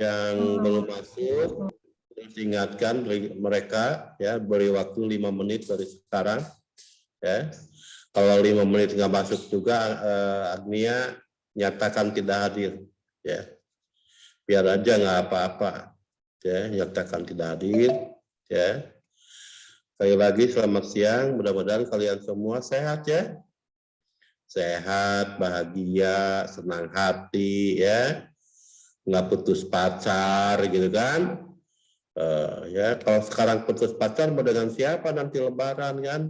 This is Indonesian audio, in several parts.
Yang belum masuk, terus ingatkan mereka ya, beri waktu 5 menit dari sekarang ya. Kalau 5 menit nggak masuk juga, Agnia nyatakan tidak hadir ya, biar aja nggak apa-apa ya, nyatakan tidak hadir ya. Sekali lagi selamat siang, mudah-mudahan kalian semua sehat ya, sehat, bahagia, senang hati ya, nggak putus pacar gitu kan. Ya kalau sekarang putus pacar mau dengan siapa nanti lebaran kan,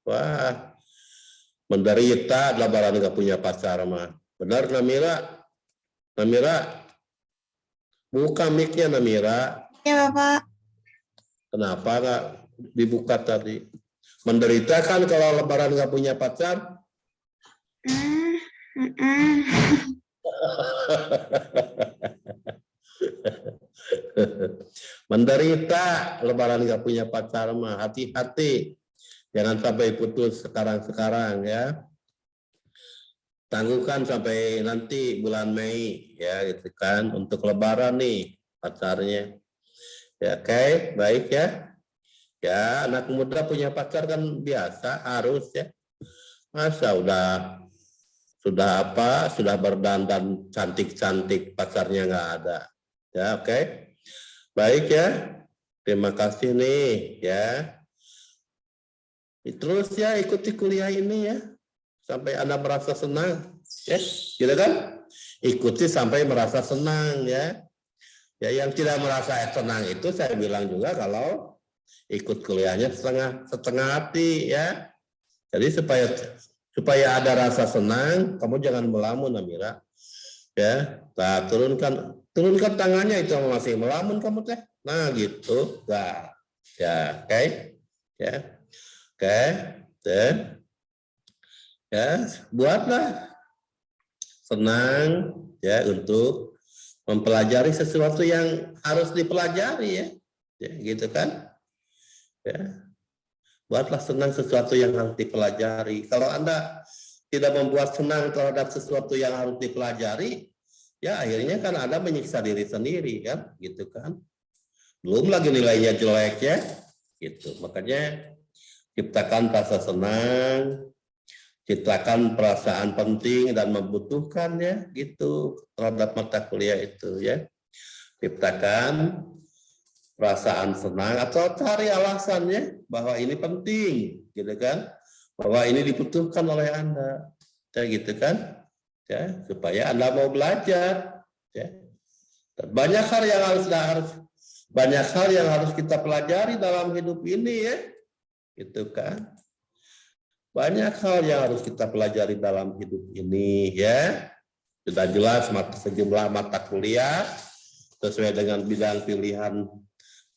wah menderita lebaran nggak punya pacar mah. Benar Namira? Namira buka mic-nya Namira. Ya Bapak. Kenapa nggak dibuka tadi? Menderita kan kalau lebaran nggak punya pacar? Menderita lebaran nggak punya pacar mah, hati-hati. Jangan sampai putus sekarang-sekarang ya. Tangguhkan sampai nanti bulan Mei ya gitu kan, untuk lebaran nih pacarnya. Ya oke, baik ya. Ya anak muda punya pacar kan biasa, harus ya. Masa sudah apa, sudah berdandan cantik-cantik pacarnya nggak ada. Ya oke. Baik ya. Terima kasih nih ya. Terus ya ikuti kuliah ini ya, sampai Anda merasa senang, ya, gitu kan? Ikuti sampai merasa senang ya. Ya yang tidak merasa senang itu saya bilang juga kalau ikut kuliahnya setengah hati ya. Jadi supaya ada rasa senang, kamu jangan melamun Amira. Ya, nah, turunkan tangannya itu masih melamun kamu teh. Nah, gitu. Nah, ya, oke. Ya. Oke. Ya, buatlah senang ya untuk mempelajari sesuatu yang harus dipelajari ya. Ya, gitu kan? Ya. Buatlah senang sesuatu yang harus dipelajari. Kalau Anda tidak membuat senang terhadap sesuatu yang harus dipelajari, ya akhirnya kan Anda menyiksa diri sendiri kan, gitu kan. Belum lagi nilainya jelek ya, gitu. Makanya ciptakan rasa senang, ciptakan perasaan penting dan membutuhkan ya, gitu terhadap mata kuliah itu ya. Ciptakan perasaan senang atau cari alasannya bahwa ini penting, gitu kan? Bahwa ini dibutuhkan oleh Anda, ya gitu kan? Ya, supaya Anda mau belajar. Ya. Banyak hal yang harus kita pelajari dalam hidup ini ya, gitu kan? Banyak hal yang harus kita pelajari dalam hidup ini ya. Sudah jelas sejumlah mata kuliah sesuai dengan bidang pilihan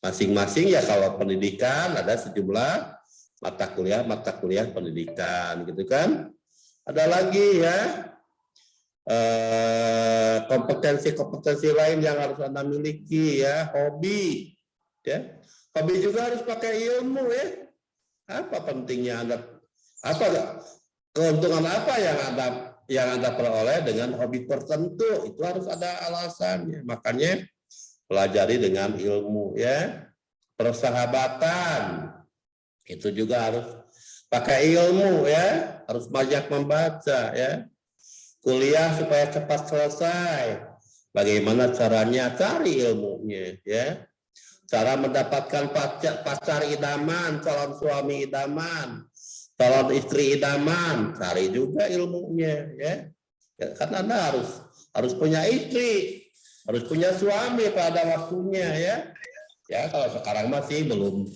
masing-masing ya. Kalau pendidikan ada sejumlah mata kuliah pendidikan gitu kan. Ada lagi ya kompetensi lain yang harus Anda miliki ya, hobi ya. Hobi juga harus pakai ilmu ya. Apa pentingnya Anda, apa keuntungan apa yang Anda peroleh dengan hobi tertentu, itu harus ada alasannya. Makanya pelajari dengan ilmu ya. Persahabatan itu juga harus pakai ilmu ya, harus banyak membaca ya. Kuliah supaya cepat selesai, bagaimana caranya, cari ilmunya ya. Cara mendapatkan pacar idaman, calon suami idaman, calon istri idaman, cari juga ilmunya ya. Ya kan Anda harus punya istri, harus punya suami pada waktunya ya. Ya kalau sekarang masih belum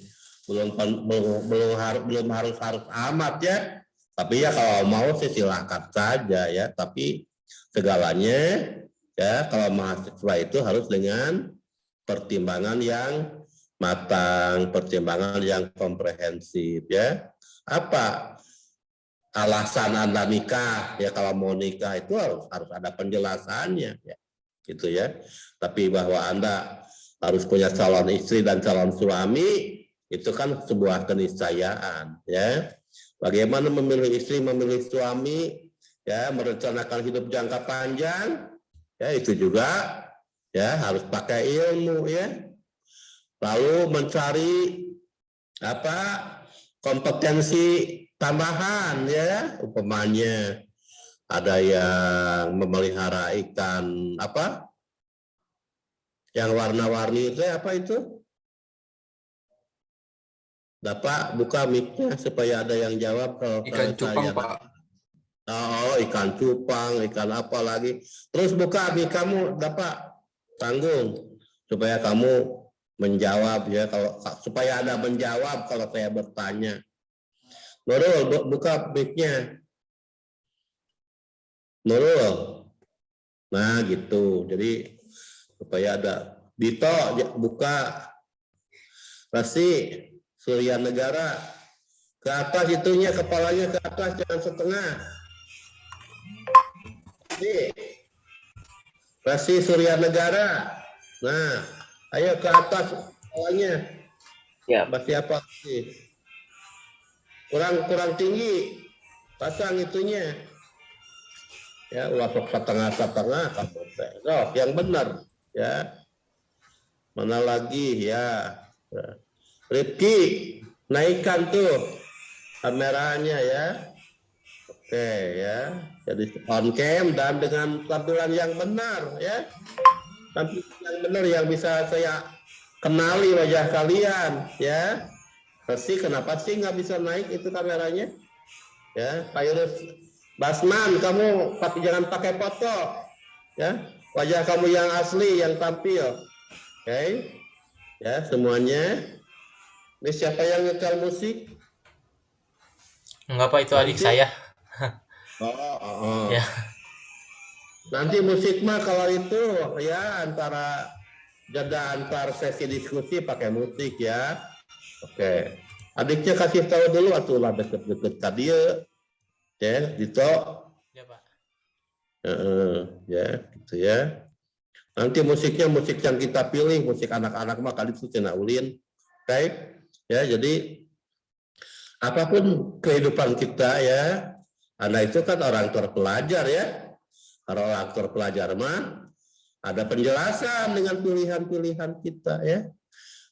harus amat ya. Tapi ya kalau mau sih silakan saja ya. Tapi segalanya ya kalau mahasiswa itu harus dengan pertimbangan yang matang, pertimbangan yang komprehensif ya. Apa alasan Anda nikah ya? Kalau mau nikah itu harus ada penjelasannya ya. Gitu ya. Tapi bahwa Anda harus punya calon istri dan calon suami, itu kan sebuah keniscayaan ya. Bagaimana memilih istri, memilih suami ya, merencanakan hidup jangka panjang Ya, itu juga ya harus pakai ilmu ya. Lalu mencari apa kompetensi tambahan ya, umpamanya ada yang memelihara ikan apa yang warna-warni itu apa itu? Bapak buka mic-nya supaya ada yang jawab kalau Ikan cupang, Pak. Oh, ikan cupang, ikan apa lagi. Terus buka mic kamu, Bapak tanggung supaya kamu menjawab ya, kalau supaya ada menjawab kalau saya bertanya. Nurul, buka mic-nya. Nurul. Nah, gitu. Jadi supaya ada. Dito, buka. Rasi, Surya Negara. Ke atas itunya, kepalanya ke atas, jangan setengah. Rasi Surya Negara. Nah, ayo ke atas kepalanya. Ya. Masih apa sih? Kurang tinggi. Pasang itunya. Ya, ulasok setengah kamu. Oh, yang benar ya. Mana lagi ya. Rifki, naikkan tuh kameranya ya. Oke ya. Jadi on cam dan dengan tampilan yang benar ya. Tampilan yang benar yang bisa saya kenali wajah kalian ya. Pasti kenapa sih nggak bisa naik itu kameranya? Ya, Pak Yunus Basman, kamu jangan pakai foto ya. Wajah kamu yang asli yang tampil. Oke. Ya, semuanya. Ini siapa yang nyetel musik? Enggak, Pak, itu adik saya. Ya. Nanti musik mah kalau itu ya jeda antar sesi diskusi pakai musik ya. Oke. Adiknya kasih tahu dulu atulah deket-deket tadi ya, Dito. Ya, Pak. Ya, gitu ya. Nanti musiknya musik yang kita pilih, musik anak-anak mah kali itu Cina Ulin. Oke. Ya, jadi apapun kehidupan kita ya, Anda itu kan orang terpelajar ya. Kalau orang terpelajar mah ada penjelasan dengan pilihan-pilihan kita ya.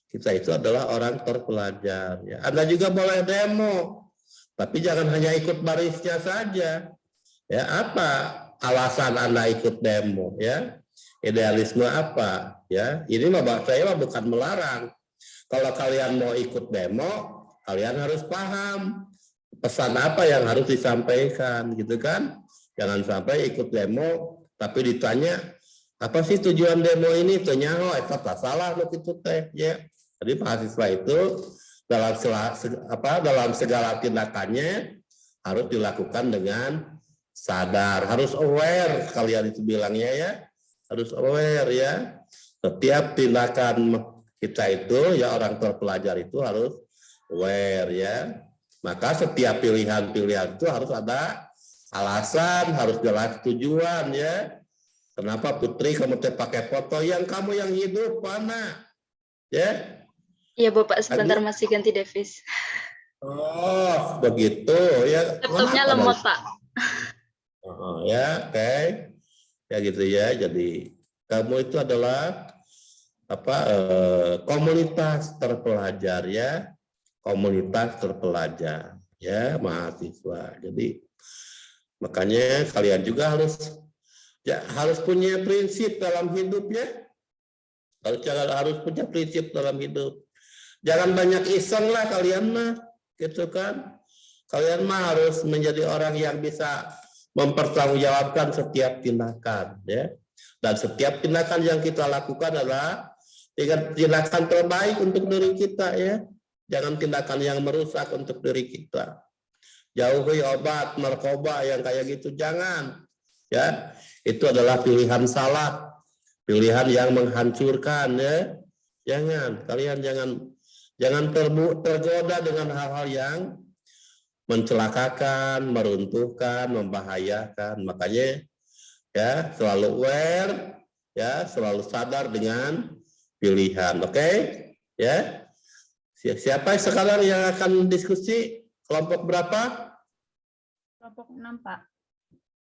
Kita itu adalah orang terpelajar ya. Anda juga boleh demo, tapi jangan hanya ikut barisnya saja. Ya, apa alasan Anda ikut demo ya? Idealisme apa ya? Ini mah saya bukan melarang. Kalau kalian mau ikut demo, kalian harus paham pesan apa yang harus disampaikan gitu kan? Jangan sampai ikut demo tapi ditanya apa sih tujuan demo ini? Nyaho eta salah lo gitu teh ya. Jadi mahasiswa itu dalam segala tindakannya harus dilakukan dengan sadar, harus aware kalian itu bilangnya ya, harus aware ya. Setiap tindakan kita itu ya orang terpelajar itu harus aware ya. Maka setiap pilihan-pilihan itu harus ada alasan, harus jelas tujuan ya. Kenapa Putri kamu pakai foto yang kamu yang hidup mana? Ya. Iya Bapak, sebentar masih ganti device. Oh, begitu ya. Laptopnya lemot Pak. Oh, ya, oke. Ya gitu ya. Jadi kamu itu adalah komunitas terpelajar ya. Komunitas terpelajar ya, mahasiswa. Jadi makanya kalian juga harus punya prinsip dalam hidup ya. Harus punya prinsip dalam hidup. Jangan banyak iseng lah kalian mah, gitu kan? Kalian mah harus menjadi orang yang bisa mempertanggungjawabkan setiap tindakan, ya. Dan setiap tindakan yang kita lakukan adalah tindakan terbaik untuk diri kita, ya. Jangan tindakan yang merusak untuk diri kita. Jauhi obat, narkoba yang kayak gitu, jangan. Ya, itu adalah pilihan salah, pilihan yang menghancurkan, ya. Jangan, kalian jangan tergoda dengan hal-hal yang mencelakakan, meruntuhkan, membahayakan. Makanya ya selalu aware, ya selalu sadar dengan pilihan. Oke? Ya. Siapa sekarang yang akan diskusi? Kelompok berapa? Kelompok 6, Pak.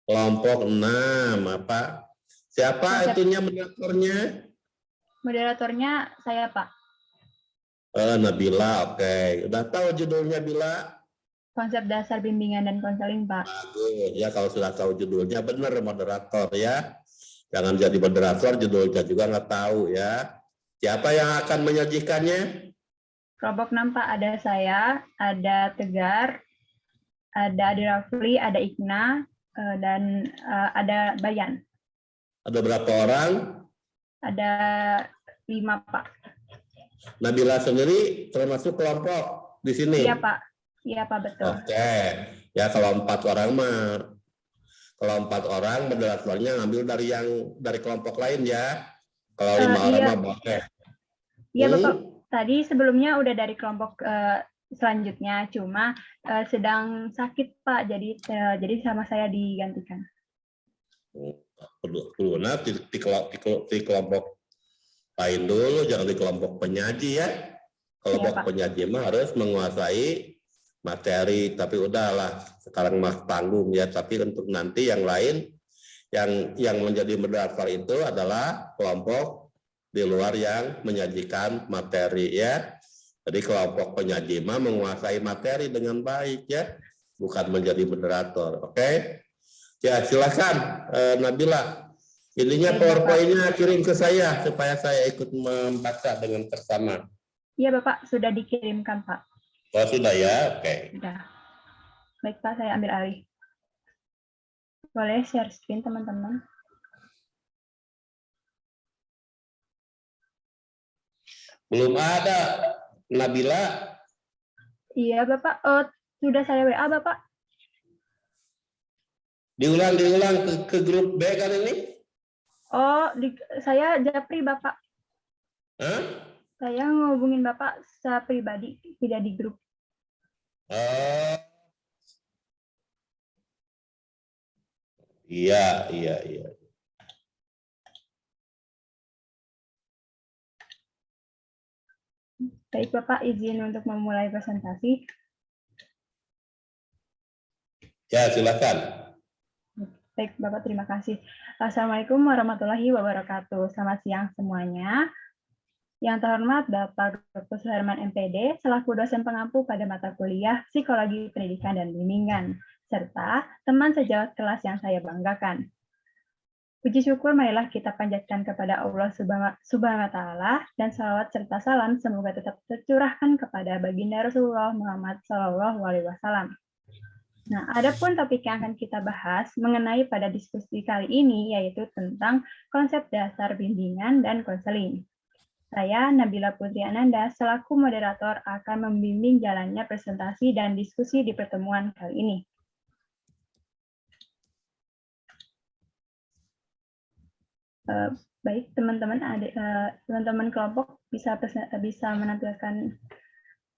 Kelompok 6, apa? Siapa itunya moderatornya? Moderatornya saya, Pak. Nabila, oke. Udah tahu judulnya, Bila? Konsep dasar bimbingan dan konseling, Pak. Bagus. Ya, kalau sudah tahu judulnya, benar moderator ya. Jangan jadi moderator, judulnya juga nggak tahu ya. Siapa yang akan menyajikannya? Kelompok 6, Pak, ada saya, ada Tegar, ada Adi Rafli, ada Ikna, dan ada Bayan. Ada berapa orang? Ada 5, Pak. Nabila sendiri termasuk kelompok di sini? Iya, Pak. Iya, Pak, betul. Oke. Ya, kalau 4 orang mah. Kalau 4 orang, moderatornya ngambil dari kelompok lain ya. Kalau 5 orang iya. mah boleh. Iya, Bapak. Tadi sebelumnya udah dari kelompok selanjutnya, cuma sedang sakit, Pak. Jadi sama saya digantikan. Perlu di kelompok lain dulu, jangan di kelompok penyaji ya. Kelompok penyaji mah harus menguasai materi, tapi udahlah sekarang mah tanggung ya. Tapi untuk nanti yang lain, yang menjadi moderator itu adalah kelompok di luar yang menyajikan materi ya. Jadi kelompok penyaji mah menguasai materi dengan baik ya, bukan menjadi moderator. Oke? Ya, silakan Nabila. Ininya PowerPoint-nya kirim ke saya supaya saya ikut membaca dengan seksama. Iya, Bapak, sudah dikirimkan, Pak. Oh, sudah ya? Oke. Sudah. Baik, Pak, saya ambil alih. Boleh share screen, teman-teman? Belum ada, Nabila. Iya, Bapak. Sudah saya WA, Bapak. Diulang ke grup B kan ini? Oh, saya japri, Bapak. Hah? Saya ngehubungin Bapak secara pribadi, tidak di grup. Iya. Baik, Bapak, izin untuk memulai presentasi. Ya, silakan. Baik, Bapak, terima kasih. Assalamualaikum warahmatullahi wabarakatuh. Selamat siang semuanya. Yang terhormat Bapak Dr. Suherman MPD, selaku dosen pengampu pada mata kuliah Psikologi Pendidikan dan Bimbingan, serta teman sejawat kelas yang saya banggakan. Puji syukur marilah kita panjatkan kepada Allah Subhanahu wa Ta'ala, dan salawat serta salam semoga tetap tercurahkan kepada baginda Rasulullah Muhammad SAW. Nah, adapun topik yang akan kita bahas mengenai pada diskusi kali ini yaitu tentang konsep dasar bimbingan dan konseling. Saya, Nabila Putri Ananda, selaku moderator akan membimbing jalannya presentasi dan diskusi di pertemuan kali ini. Baik, teman-teman kelompok bisa menampilkan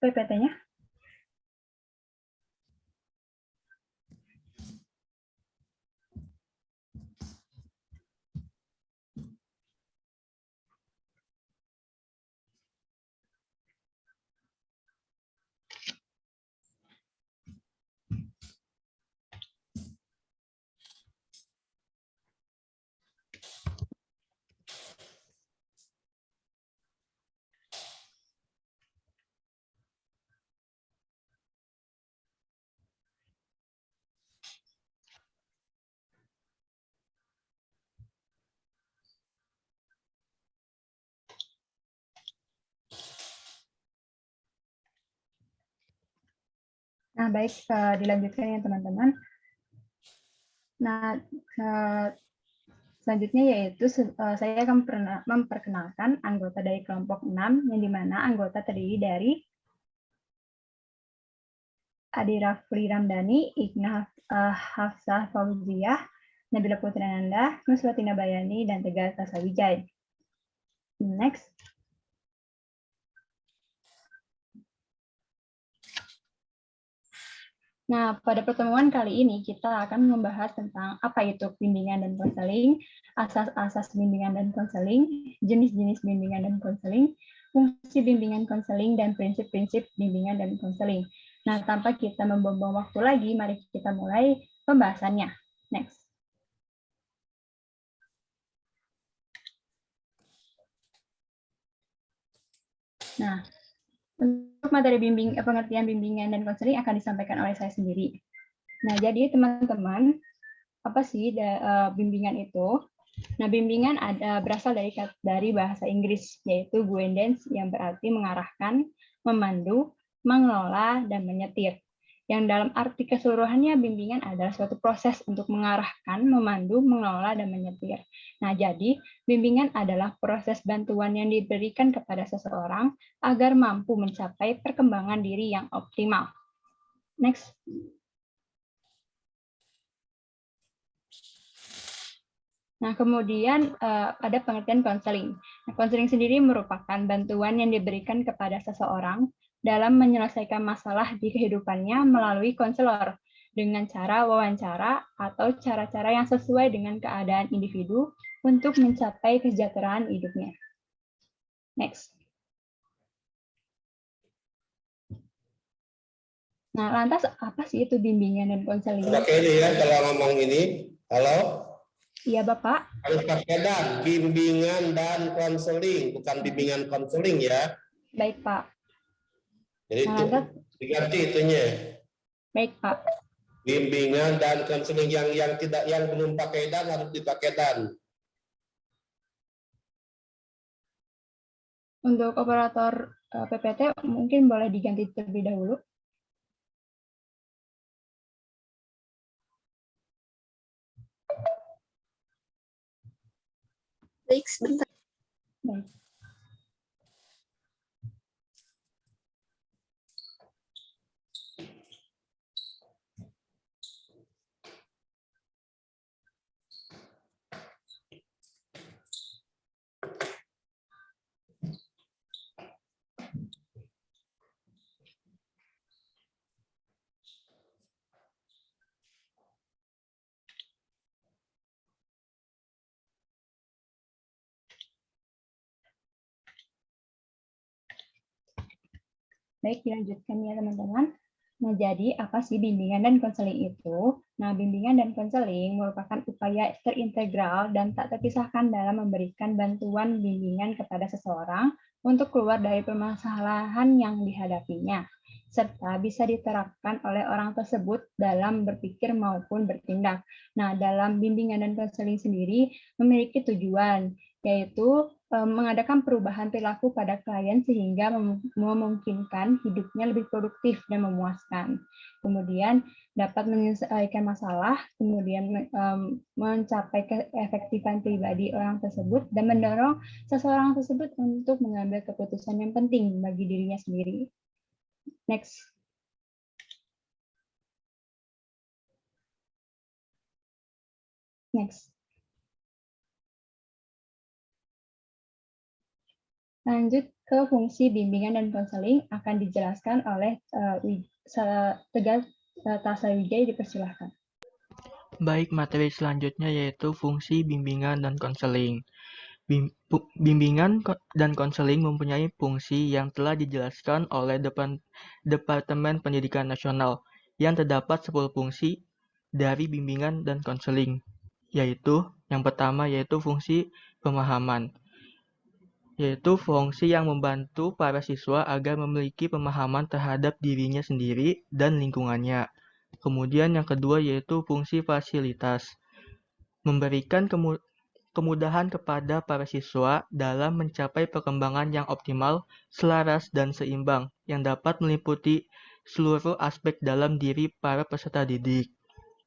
PPT-nya. Nah, baik, dilanjutkan ya teman-teman. Nah, selanjutnya yaitu saya akan memperkenalkan anggota dari kelompok 6, yang dimana anggota terdiri dari Adi Rafli Ramdhani, Ikna Hafsah Fauziah, Nabila Putri Ananda, Nuswatina Bayani, dan Tegar Tasawijay. Next. Nah, pada pertemuan kali ini kita akan membahas tentang apa itu bimbingan dan konseling, asas-asas bimbingan dan konseling, jenis-jenis bimbingan dan konseling, fungsi bimbingan konseling, dan prinsip-prinsip bimbingan dan konseling. Nah, tanpa kita membuang waktu lagi, mari kita mulai pembahasannya. Next. Nah, untuk materi pengertian bimbingan dan konseling akan disampaikan oleh saya sendiri. Nah, jadi teman-teman, apa sih bimbingan itu? Nah, bimbingan berasal dari bahasa Inggris, yaitu guidance, yang berarti mengarahkan, memandu, mengelola, dan menyetir. Yang dalam arti keseluruhannya, bimbingan adalah suatu proses untuk mengarahkan, memandu, mengelola, dan menyetir. Nah, jadi bimbingan adalah proses bantuan yang diberikan kepada seseorang agar mampu mencapai perkembangan diri yang optimal. Next. Nah, kemudian ada pengertian konseling. Nah, konseling sendiri merupakan bantuan yang diberikan kepada seseorang dalam menyelesaikan masalah di kehidupannya melalui konselor dengan cara wawancara atau cara-cara yang sesuai dengan keadaan individu untuk mencapai kesejahteraan hidupnya. Next. Nah, lantas apa sih itu bimbingan dan konseling? Pakai ini ya kalau ngomong ini. Halo? Iya, Bapak. Harus pakai dan, bimbingan dan konseling, bukan bimbingan konseling ya. Baik, Pak. Jadi Nah, itu diganti itunya. Baik, Pak. Bimbingan dan konseling yang belum pakai dan harus dipakai dan. Untuk operator PPT mungkin boleh diganti terlebih dahulu. Baik, sebentar. Baik. Baik, dilanjutkan ya teman-teman. Nah, jadi apa sih bimbingan dan konseling itu? Nah, bimbingan dan konseling merupakan upaya terintegral dan tak terpisahkan dalam memberikan bantuan bimbingan kepada seseorang untuk keluar dari permasalahan yang dihadapinya, serta bisa diterapkan oleh orang tersebut dalam berpikir maupun bertindak. Nah, dalam bimbingan dan konseling sendiri memiliki tujuan, yaitu mengadakan perubahan perilaku pada klien sehingga memungkinkan hidupnya lebih produktif dan memuaskan. Kemudian dapat menyelesaikan masalah, kemudian mencapai keefektifan pribadi orang tersebut dan mendorong seseorang tersebut untuk mengambil keputusan yang penting bagi dirinya sendiri. Next. Next. Lanjut ke fungsi bimbingan dan konseling akan dijelaskan oleh Tegar Tasawijaya, dipersilahkan. Baik, materi selanjutnya yaitu fungsi bimbingan dan konseling. Bimbingan dan konseling mempunyai fungsi yang telah dijelaskan oleh Departemen Pendidikan Nasional, yang terdapat 10 fungsi dari bimbingan dan konseling, yaitu yang pertama yaitu fungsi pemahaman, yaitu fungsi yang membantu para siswa agar memiliki pemahaman terhadap dirinya sendiri dan lingkungannya. Kemudian yang kedua yaitu fungsi fasilitas, memberikan kemudahan kepada para siswa dalam mencapai perkembangan yang optimal, selaras, dan seimbang, yang dapat meliputi seluruh aspek dalam diri para peserta didik.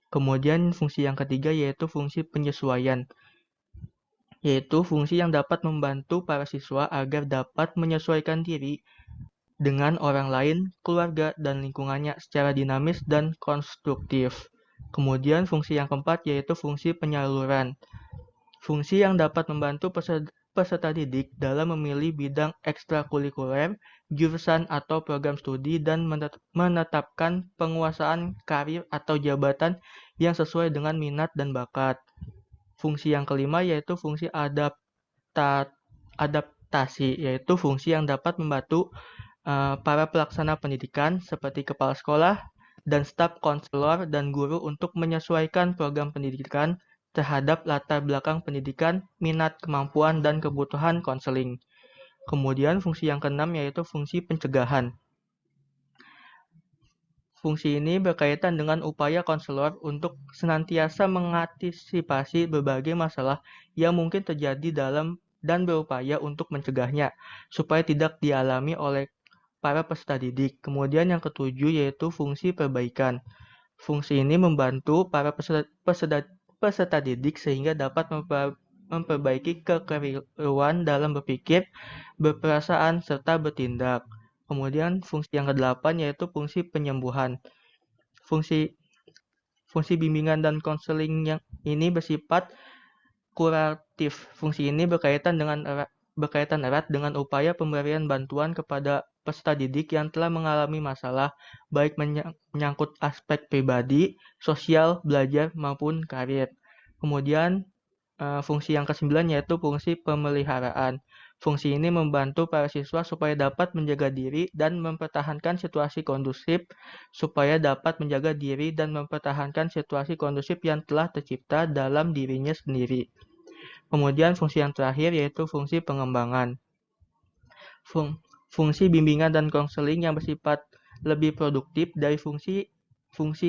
Kemudian fungsi yang ketiga yaitu fungsi penyesuaian, yaitu fungsi yang dapat membantu para siswa agar dapat menyesuaikan diri dengan orang lain, keluarga, dan lingkungannya secara dinamis dan konstruktif. Kemudian fungsi yang keempat yaitu fungsi penyaluran, fungsi yang dapat membantu peserta didik dalam memilih bidang ekstrakurikuler, jurusan atau program studi, dan menetapkan penguasaan karir atau jabatan yang sesuai dengan minat dan bakat. Fungsi yang kelima yaitu fungsi adaptasi, yaitu fungsi yang dapat membantu para pelaksana pendidikan seperti kepala sekolah dan staf konselor dan guru untuk menyesuaikan program pendidikan terhadap latar belakang pendidikan, minat, kemampuan, dan kebutuhan konseling. Kemudian fungsi yang keenam yaitu fungsi pencegahan. Fungsi ini berkaitan dengan upaya konselor untuk senantiasa mengantisipasi berbagai masalah yang mungkin terjadi dalam dan berupaya untuk mencegahnya, supaya tidak dialami oleh para peserta didik. Kemudian yang ketujuh yaitu fungsi perbaikan. Fungsi ini membantu para peserta didik sehingga dapat memperbaiki kekeliruan dalam berpikir, berperasaan, serta bertindak. Kemudian fungsi yang kedelapan yaitu fungsi penyembuhan. Fungsi bimbingan dan konseling yang ini bersifat kuratif. Fungsi ini berkaitan erat dengan upaya pemberian bantuan kepada peserta didik yang telah mengalami masalah, baik menyangkut aspek pribadi, sosial, belajar, maupun karir. Kemudian fungsi yang ke-9 yaitu fungsi pemeliharaan. Fungsi ini membantu para siswa supaya dapat menjaga diri dan mempertahankan situasi kondusif yang telah tercipta dalam dirinya sendiri. Kemudian fungsi yang terakhir yaitu fungsi pengembangan. Fungsi bimbingan dan konseling yang bersifat lebih produktif dari fungsi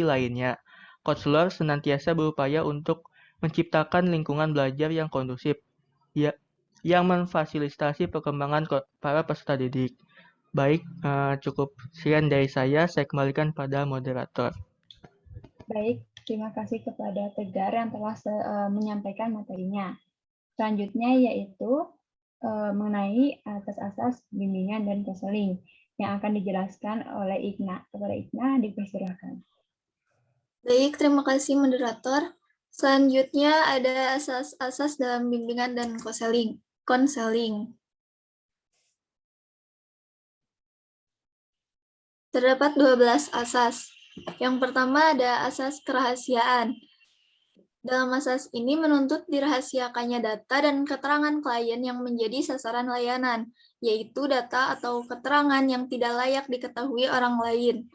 lainnya. Konselor senantiasa berupaya untuk menciptakan lingkungan belajar yang kondusif, yang memfasilitasi perkembangan para peserta didik. Baik, cukup sekian dari saya kembalikan pada moderator. Baik, terima kasih kepada Tegar yang telah menyampaikan materinya. Selanjutnya yaitu mengenai asas-asas bimbingan dan konseling yang akan dijelaskan oleh Igna. Kepada Igna, dipersilakan. Baik, terima kasih moderator. Selanjutnya ada asas-asas dalam bimbingan dan konseling. Terdapat 12 asas. Yang pertama ada asas kerahasiaan. Dalam asas ini menuntut dirahasiakannya data dan keterangan klien yang menjadi sasaran layanan, yaitu data atau keterangan yang tidak layak diketahui orang lain.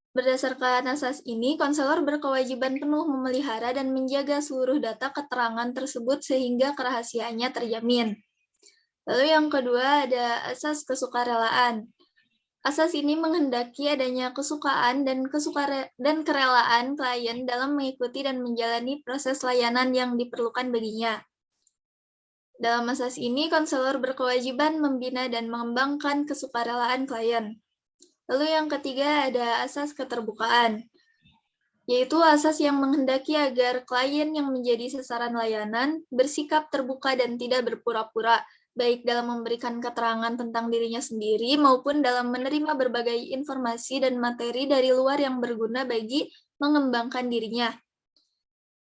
Berdasarkan asas ini, konselor berkewajiban penuh memelihara dan menjaga seluruh data keterangan tersebut sehingga kerahasiaannya terjamin. Lalu yang kedua ada asas kesukarelaan. Asas ini menghendaki adanya kesukaan dan kerelaan klien dalam mengikuti dan menjalani proses layanan yang diperlukan baginya. Dalam asas ini, konselor berkewajiban membina dan mengembangkan kesukarelaan klien. Lalu yang ketiga ada asas keterbukaan, yaitu asas yang menghendaki agar klien yang menjadi sasaran layanan bersikap terbuka dan tidak berpura-pura, baik dalam memberikan keterangan tentang dirinya sendiri maupun dalam menerima berbagai informasi dan materi dari luar yang berguna bagi mengembangkan dirinya.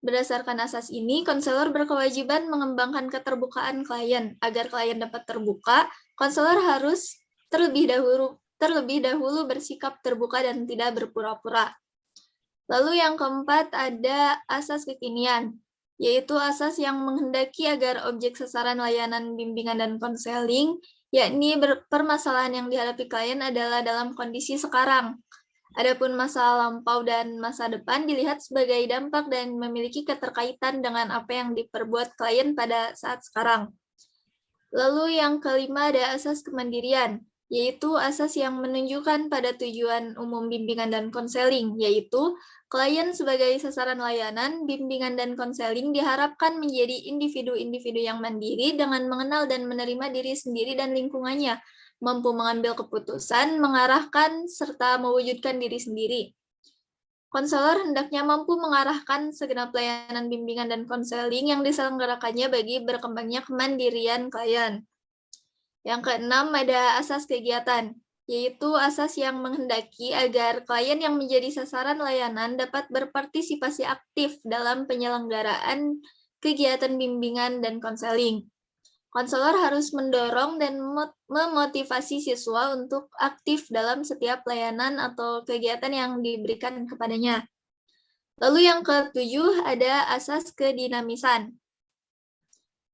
Berdasarkan asas ini, konselor berkewajiban mengembangkan keterbukaan klien. Agar klien dapat terbuka, konselor harus terlebih dahulu bersikap terbuka dan tidak berpura-pura. Lalu yang keempat ada asas kekinian, yaitu asas yang menghendaki agar objek sasaran layanan bimbingan dan konseling, yakni permasalahan yang dihadapi klien adalah dalam kondisi sekarang. Adapun masa lampau dan masa depan dilihat sebagai dampak dan memiliki keterkaitan dengan apa yang diperbuat klien pada saat sekarang. Lalu yang kelima ada asas kemandirian, yaitu asas yang menunjukkan pada tujuan umum bimbingan dan konseling, yaitu klien sebagai sasaran layanan, bimbingan dan konseling diharapkan menjadi individu-individu yang mandiri dengan mengenal dan menerima diri sendiri dan lingkungannya, mampu mengambil keputusan, mengarahkan, serta mewujudkan diri sendiri. Konselor hendaknya mampu mengarahkan segenap layanan bimbingan dan konseling yang diselenggarakannya bagi berkembangnya kemandirian klien. Yang keenam ada asas kegiatan, yaitu asas yang menghendaki agar klien yang menjadi sasaran layanan dapat berpartisipasi aktif dalam penyelenggaraan kegiatan bimbingan dan konseling. Konselor harus mendorong dan memotivasi siswa untuk aktif dalam setiap layanan atau kegiatan yang diberikan kepadanya. Lalu yang ketujuh ada asas kedinamisan.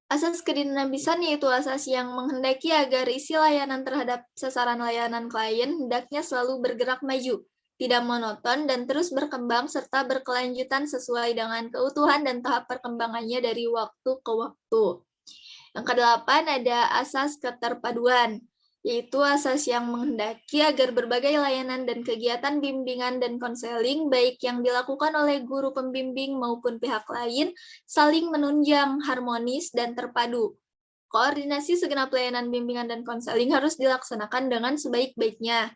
Asas kedinamisan yaitu asas yang menghendaki agar isi layanan terhadap sasaran layanan klien hendaknya selalu bergerak maju, tidak monoton dan terus berkembang serta berkelanjutan sesuai dengan keutuhan dan tahap perkembangannya dari waktu ke waktu. Yang kedelapan ada asas keterpaduan, yaitu asas yang menghendaki agar berbagai layanan dan kegiatan bimbingan dan konseling, baik yang dilakukan oleh guru pembimbing maupun pihak lain, saling menunjang, harmonis, dan terpadu. Koordinasi segenap layanan bimbingan dan konseling harus dilaksanakan dengan sebaik-baiknya.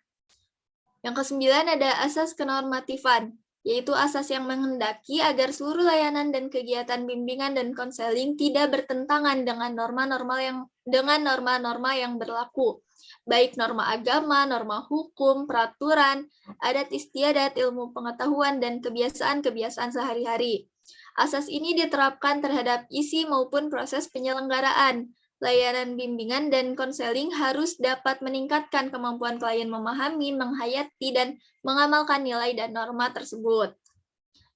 Yang kesembilan ada asas kenormatifan, yaitu asas yang menghendaki agar seluruh layanan dan kegiatan bimbingan dan konseling tidak bertentangan dengan norma-norma yang berlaku, baik norma agama, norma hukum, peraturan, adat istiadat, ilmu pengetahuan, dan kebiasaan-kebiasaan sehari-hari. Asas ini diterapkan terhadap isi maupun proses penyelenggaraan. Layanan bimbingan dan konseling harus dapat meningkatkan kemampuan klien memahami, menghayati, dan mengamalkan nilai dan norma tersebut.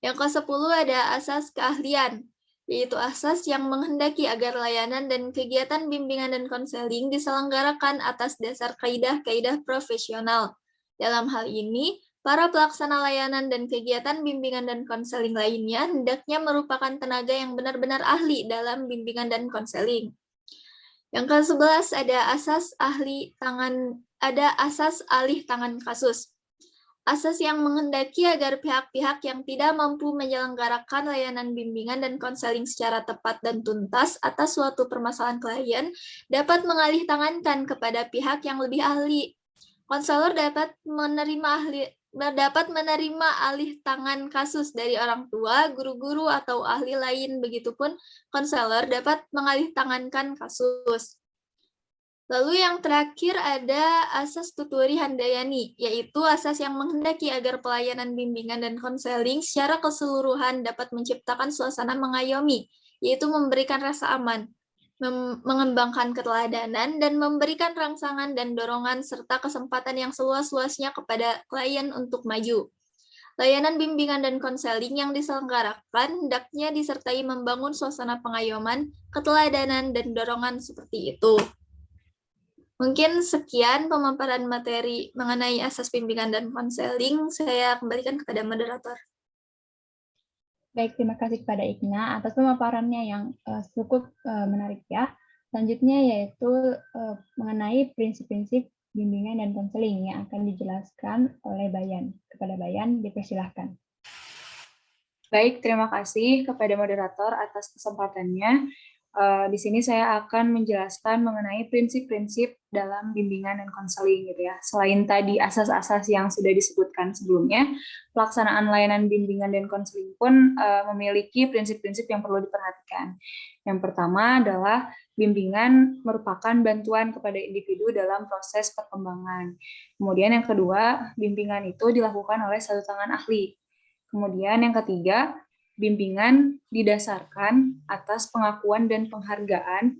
Yang ke-10 ada asas keahlian, yaitu asas yang menghendaki agar layanan dan kegiatan bimbingan dan konseling diselenggarakan atas dasar kaidah-kaidah profesional. Dalam hal ini, para pelaksana layanan dan kegiatan bimbingan dan konseling lainnya hendaknya merupakan tenaga yang benar-benar ahli dalam bimbingan dan konseling. Yang ke-11 ada asas alih tangan kasus. Asas yang menghendaki agar pihak-pihak yang tidak mampu menyelenggarakan layanan bimbingan dan konseling secara tepat dan tuntas atas suatu permasalahan klien dapat mengalih tangankan kepada pihak yang lebih ahli. Konselor dapat menerima alih tangan kasus dari orang tua, guru-guru, atau ahli lain. Begitupun konselor dapat mengalih tangankan kasus. Lalu yang terakhir ada asas tuturi handayani, yaitu asas yang menghendaki agar pelayanan bimbingan dan konseling secara keseluruhan dapat menciptakan suasana mengayomi, yaitu memberikan rasa aman, mengembangkan keteladanan, dan memberikan rangsangan dan dorongan serta kesempatan yang seluas-luasnya kepada klien untuk maju. Layanan bimbingan dan konseling yang diselenggarakan hendaknya disertai membangun suasana pengayoman, keteladanan, dan dorongan seperti itu. Mungkin sekian pemaparan materi mengenai asas bimbingan dan konseling. Saya kembalikan kepada moderator. Baik, terima kasih kepada Igna atas pemaparannya yang cukup menarik ya. Selanjutnya yaitu mengenai prinsip-prinsip bimbingan dan konseling yang akan dijelaskan oleh Bayan. Kepada Bayan, dipersilahkan. Baik, terima kasih kepada moderator atas kesempatannya. Di sini saya akan menjelaskan mengenai prinsip-prinsip dalam bimbingan dan konseling gitu ya. Selain tadi asas-asas yang sudah disebutkan sebelumnya, pelaksanaan layanan bimbingan dan konseling pun memiliki prinsip-prinsip yang perlu diperhatikan. Yang pertama adalah bimbingan merupakan bantuan kepada individu dalam proses perkembangan. Kemudian yang kedua, bimbingan itu dilakukan oleh satu tangan ahli. Kemudian yang ketiga, bimbingan didasarkan atas pengakuan dan penghargaan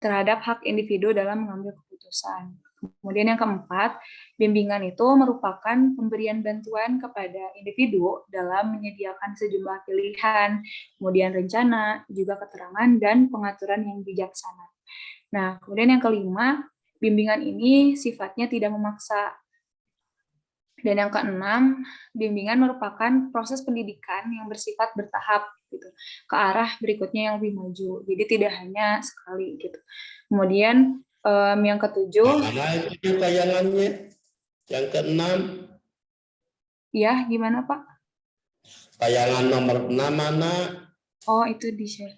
terhadap hak individu dalam mengambil keputusan. Kemudian yang keempat, bimbingan itu merupakan pemberian bantuan kepada individu dalam menyediakan sejumlah pilihan, kemudian rencana, juga keterangan dan pengaturan yang bijaksana. Nah, kemudian yang kelima, bimbingan ini sifatnya tidak memaksa. Dan yang keenam, bimbingan merupakan proses pendidikan yang bersifat bertahap gitu, ke arah berikutnya yang lebih maju. Jadi tidak hanya sekali gitu. Kemudian yang ketujuh, mana itu tayangannya? Yang keenam. Ya, gimana Pak? Tayangan nomor 6 mana? Oh, itu di share.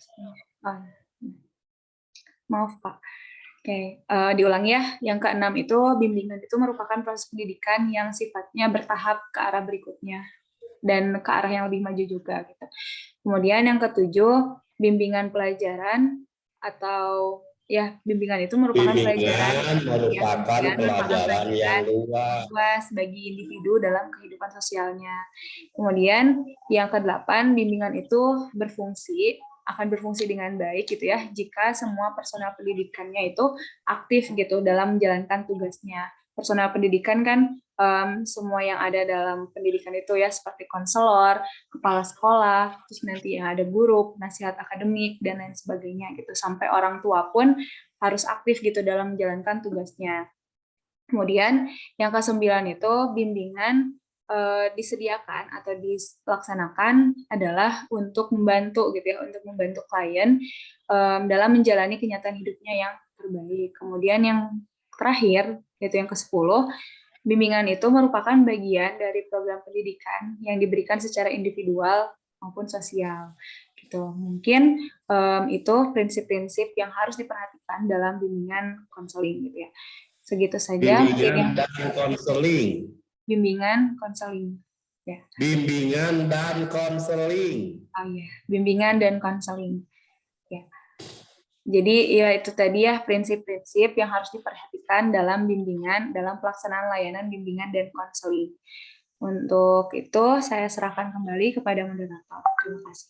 Maaf Pak. Oke, diulang ya. Yang keenam itu bimbingan itu merupakan proses pendidikan yang sifatnya bertahap ke arah berikutnya dan ke arah yang lebih maju juga gitu. Kemudian yang ketujuh, bimbingan pelajaran atau ya bimbingan itu merupakan pelajaran yang luas bagi individu dalam kehidupan sosialnya. Kemudian yang kedelapan, bimbingan itu akan berfungsi dengan baik gitu ya jika semua personel pendidikannya itu aktif gitu dalam menjalankan tugasnya. Personel pendidikan kan semua yang ada dalam pendidikan itu ya seperti konselor, kepala sekolah, terus nanti yang ada guru, nasihat akademik dan lain sebagainya gitu. Sampai orang tua pun harus aktif gitu dalam menjalankan tugasnya. Kemudian yang ke-9 itu bimbingan disediakan atau dilaksanakan adalah untuk membantu gitu ya, untuk membantu klien dalam menjalani kenyataan hidupnya yang terbaik. Kemudian yang terakhir, yaitu yang ke-10, bimbingan itu merupakan bagian dari program pendidikan yang diberikan secara individual maupun sosial. Gitu. Mungkin itu prinsip-prinsip yang harus diperhatikan dalam bimbingan konseling gitu ya. Segitu saja. Bimbingan dan konseling. Bimbingan konseling. Ya. Bimbingan dan konseling. Oh iya, bimbingan dan konseling. Ya. Jadi ya itu tadi ya prinsip-prinsip yang harus diperhatikan dalam bimbingan, dalam pelaksanaan layanan bimbingan dan konseling. Untuk itu saya serahkan kembali kepada moderator. Terima kasih.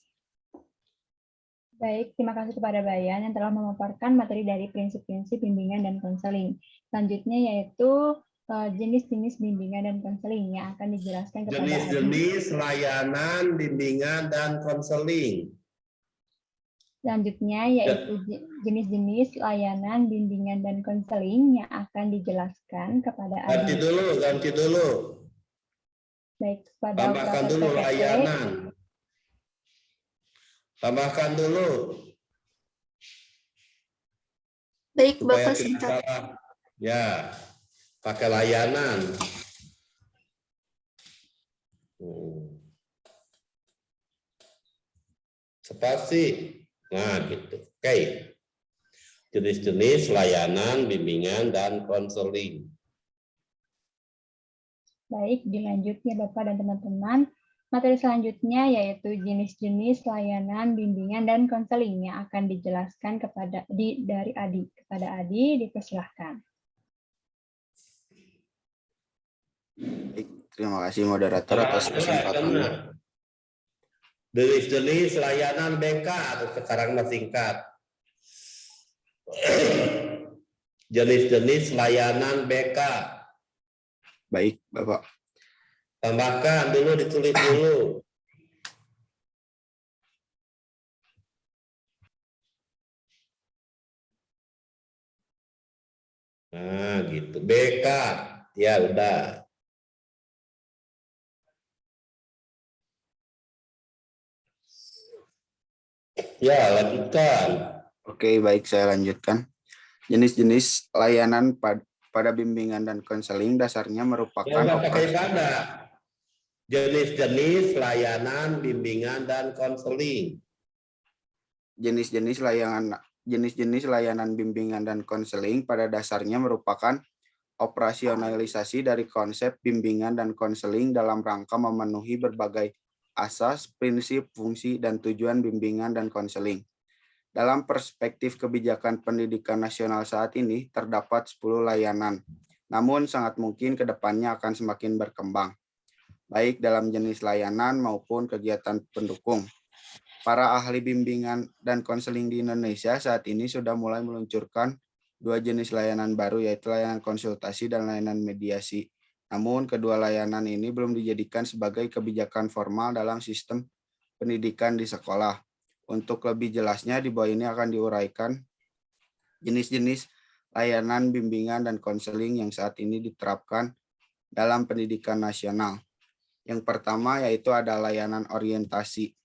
Baik, terima kasih kepada Bayan yang telah memaparkan materi dari prinsip-prinsip bimbingan dan konseling. Selanjutnya yaitu jenis-jenis bimbingan dan konseling yang akan dijelaskan kepada jenis-jenis layanan bimbingan dan konseling. Selanjutnya yaitu jenis-jenis layanan bimbingan dan konseling yang akan dijelaskan kepada Ganti dulu. Baik, kepada tambahkan dulu layanan. Tambahkan dulu. Baik, Supaya Bapak tidak singkat. salah. Ya, pakai layanan. Spasi. Nah, gitu. Oke. Jenis-jenis layanan bimbingan dan konseling. Baik, dilanjut ya Bapak dan teman-teman. Materi selanjutnya yaitu jenis-jenis layanan bimbingan dan konseling yang akan dijelaskan dari Adi. Kepada Adi, dipersilahkan. Baik, terima kasih moderator atas kesempatannya. Jenis-jenis layanan BK, sekarang singkat. Jenis-jenis layanan BK. Baik, Bapak. Tambahkan dulu, ditulis dulu. Nah, gitu. BK. Ya, udah. Ya, lanjutkan. Oke, baik, saya lanjutkan. Jenis-jenis layanan pada bimbingan dan konseling dasarnya merupakan pakai pada. Jenis-jenis layanan bimbingan dan konseling. Jenis-jenis layanan bimbingan dan konseling pada dasarnya merupakan operasionalisasi dari konsep bimbingan dan konseling dalam rangka memenuhi berbagai asas, prinsip, fungsi, dan tujuan bimbingan dan konseling. Dalam perspektif kebijakan pendidikan nasional saat ini, terdapat 10 layanan, namun sangat mungkin ke depannya akan semakin berkembang, baik dalam jenis layanan maupun kegiatan pendukung. Para ahli bimbingan dan konseling di Indonesia saat ini sudah mulai meluncurkan 2 jenis layanan baru, yaitu layanan konsultasi dan layanan mediasi. Namun, kedua layanan ini belum dijadikan sebagai kebijakan formal dalam sistem pendidikan di sekolah. Untuk lebih jelasnya, di bawah ini akan diuraikan jenis-jenis layanan bimbingan dan konseling yang saat ini diterapkan dalam pendidikan nasional. Yang pertama yaitu ada layanan orientasi.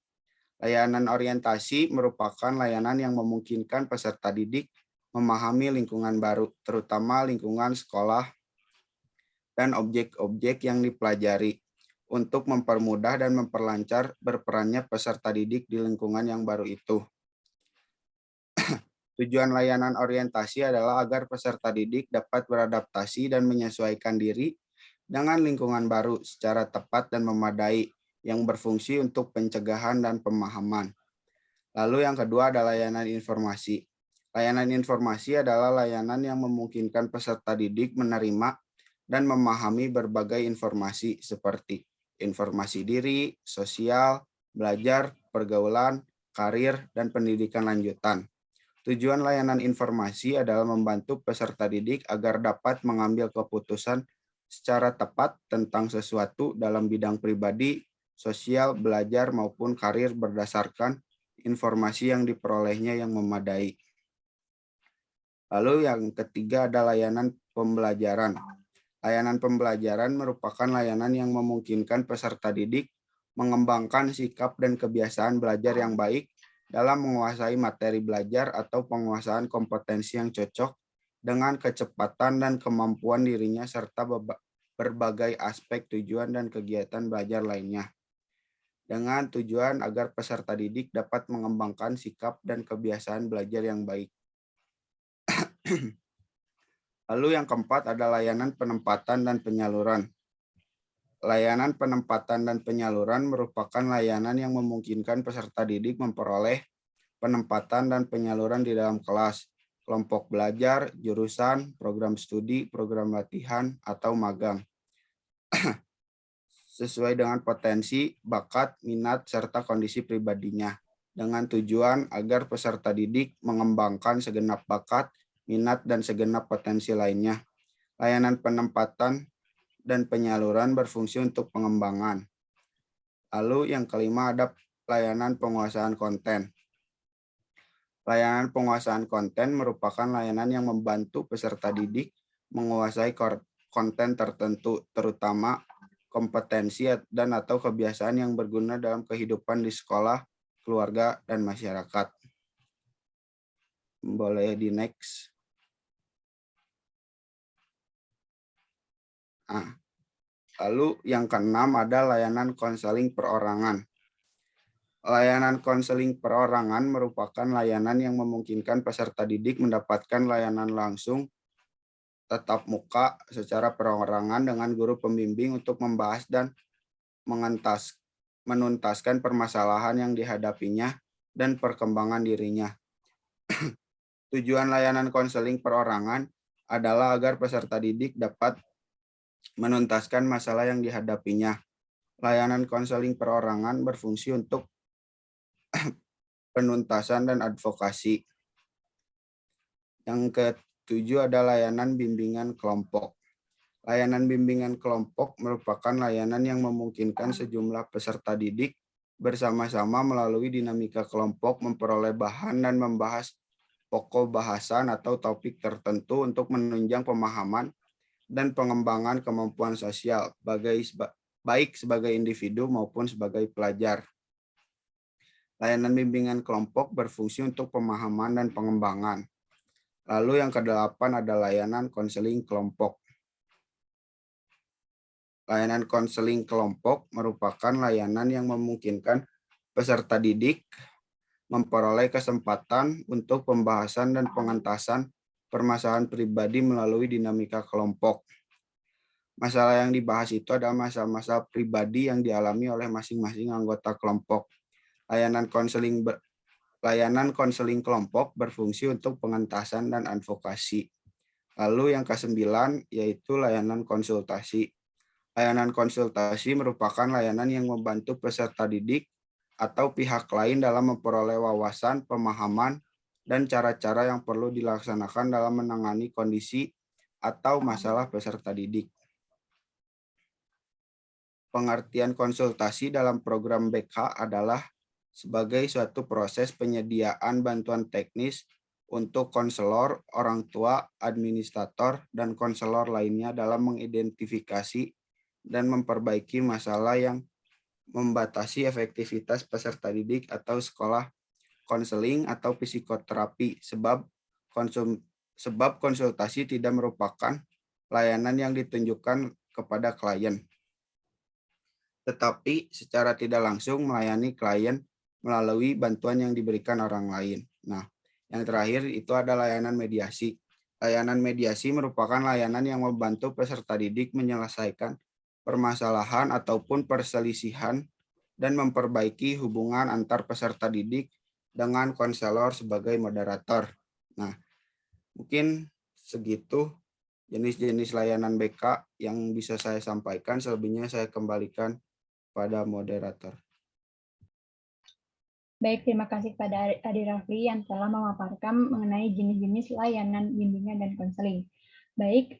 Layanan orientasi merupakan layanan yang memungkinkan peserta didik memahami lingkungan baru, terutama lingkungan sekolah dan objek-objek yang dipelajari, untuk mempermudah dan memperlancar berperannya peserta didik di lingkungan yang baru itu. Tujuan layanan orientasi adalah agar peserta didik dapat beradaptasi dan menyesuaikan diri dengan lingkungan baru secara tepat dan memadai, yang berfungsi untuk pencegahan dan pemahaman. Lalu yang kedua adalah layanan informasi. Layanan informasi adalah layanan yang memungkinkan peserta didik menerima dan memahami berbagai informasi seperti informasi diri, sosial, belajar, pergaulan, karir, dan pendidikan lanjutan. Tujuan layanan informasi adalah membantu peserta didik agar dapat mengambil keputusan secara tepat tentang sesuatu dalam bidang pribadi, sosial, belajar, maupun karir berdasarkan informasi yang diperolehnya yang memadai. Lalu yang ketiga ada layanan pembelajaran. Layanan pembelajaran merupakan layanan yang memungkinkan peserta didik mengembangkan sikap dan kebiasaan belajar yang baik dalam menguasai materi belajar atau penguasaan kompetensi yang cocok dengan kecepatan dan kemampuan dirinya serta berbagai aspek tujuan dan kegiatan belajar lainnya. Dengan tujuan agar peserta didik dapat mengembangkan sikap dan kebiasaan belajar yang baik. Lalu yang keempat ada layanan penempatan dan penyaluran. Layanan penempatan dan penyaluran merupakan layanan yang memungkinkan peserta didik memperoleh penempatan dan penyaluran di dalam kelas, kelompok belajar, jurusan, program studi, program latihan, atau magang. Sesuai dengan potensi, bakat, minat, serta kondisi pribadinya, dengan tujuan agar peserta didik mengembangkan segenap bakat, minat, dan segenap potensi lainnya. Layanan penempatan dan penyaluran berfungsi untuk pengembangan. Lalu yang kelima ada layanan penguasaan konten. Layanan penguasaan konten merupakan layanan yang membantu peserta didik menguasai konten tertentu, terutama kompetensi dan atau kebiasaan yang berguna dalam kehidupan di sekolah, keluarga, dan masyarakat. Boleh di next. Nah, lalu yang keenam ada layanan konseling perorangan. Layanan konseling perorangan merupakan layanan yang memungkinkan peserta didik mendapatkan layanan langsung tatap muka secara perorangan dengan guru pembimbing untuk membahas dan menuntaskan permasalahan yang dihadapinya dan perkembangan dirinya. Tujuan layanan konseling perorangan adalah agar peserta didik dapat menuntaskan masalah yang dihadapinya. Layanan konseling perorangan berfungsi untuk penuntasan dan advokasi. Yang ketujuh ada layanan bimbingan kelompok. Layanan bimbingan kelompok merupakan layanan yang memungkinkan sejumlah peserta didik bersama-sama melalui dinamika kelompok memperoleh bahan dan membahas pokok bahasan atau topik tertentu untuk menunjang pemahaman dan pengembangan kemampuan sosial baik sebagai individu maupun sebagai pelajar. Layanan bimbingan kelompok berfungsi untuk pemahaman dan pengembangan. Lalu yang kedelapan ada layanan konseling kelompok. Layanan konseling kelompok merupakan layanan yang memungkinkan peserta didik memperoleh kesempatan untuk pembahasan dan pengentasan permasalahan pribadi melalui dinamika kelompok. Masalah yang dibahas itu adalah masalah-masalah pribadi yang dialami oleh masing-masing anggota kelompok. Layanan konseling kelompok berfungsi untuk pengentasan dan advokasi. Lalu yang ke-9 yaitu layanan konsultasi. Layanan konsultasi merupakan layanan yang membantu peserta didik atau pihak lain dalam memperoleh wawasan, pemahaman, dan cara-cara yang perlu dilaksanakan dalam menangani kondisi atau masalah peserta didik. Pengertian konsultasi dalam program BK adalah sebagai suatu proses penyediaan bantuan teknis untuk konselor, orang tua, administrator, dan konselor lainnya dalam mengidentifikasi dan memperbaiki masalah yang membatasi efektivitas peserta didik atau sekolah, konseling atau psikoterapi, sebab konsultasi tidak merupakan layanan yang ditunjukkan kepada klien, tetapi secara tidak langsung melayani klien melalui bantuan yang diberikan orang lain. Nah, yang terakhir itu ada layanan mediasi. Layanan mediasi merupakan layanan yang membantu peserta didik menyelesaikan permasalahan ataupun perselisihan dan memperbaiki hubungan antar peserta didik dengan konselor sebagai moderator. Nah, mungkin segitu jenis-jenis layanan BK yang bisa saya sampaikan. Selebihnya saya kembalikan pada moderator. Baik, terima kasih kepada Adi Rafli yang telah memaparkan mengenai jenis-jenis layanan bimbingan dan konseling. Baik,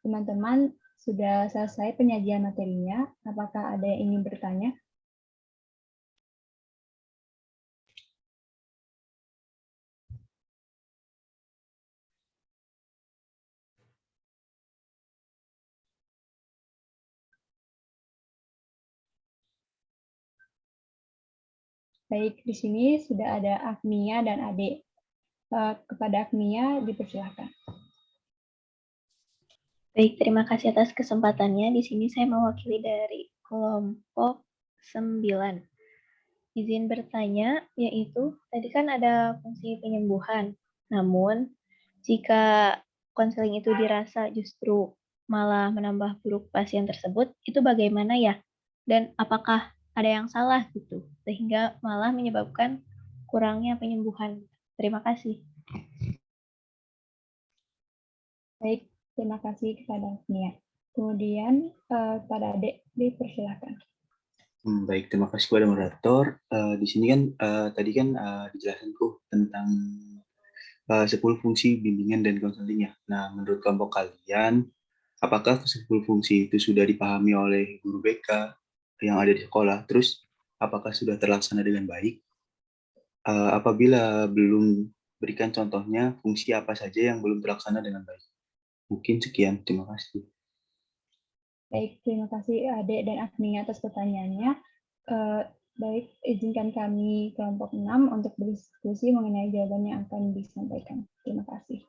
teman-teman sudah selesai penyajian materinya. Apakah ada yang ingin bertanya? Baik, di sini sudah ada Agnia dan Ade. Kepada Agnia dipersilakan. Baik, terima kasih atas kesempatannya. Di sini saya mewakili dari kelompok 9. Izin bertanya, yaitu tadi kan ada fungsi penyembuhan. Namun, jika konseling itu dirasa justru malah menambah buruk pasien tersebut, itu bagaimana ya? Dan apakah ada yang salah gitu, sehingga malah menyebabkan kurangnya penyembuhan? Terima kasih. Baik, terima kasih kepada Agnia. Kemudian pada Ade dipersilakan. Baik, terima kasih kepada moderator. Di sini kan tadi kan dijelaskan tentang 10 fungsi bimbingan dan konseling ya. Nah, menurut kelompok kalian, apakah 10 fungsi itu sudah dipahami oleh guru BK yang ada di sekolah? Terus, apakah sudah terlaksana dengan baik? Apabila belum, berikan contohnya fungsi apa saja yang belum terlaksana dengan baik. Mungkin sekian, terima kasih. Baik, terima kasih Ade dan Agnia atas pertanyaannya. Baik, izinkan kami kelompok 6 untuk berdiskusi mengenai jawaban yang akan disampaikan. Terima kasih.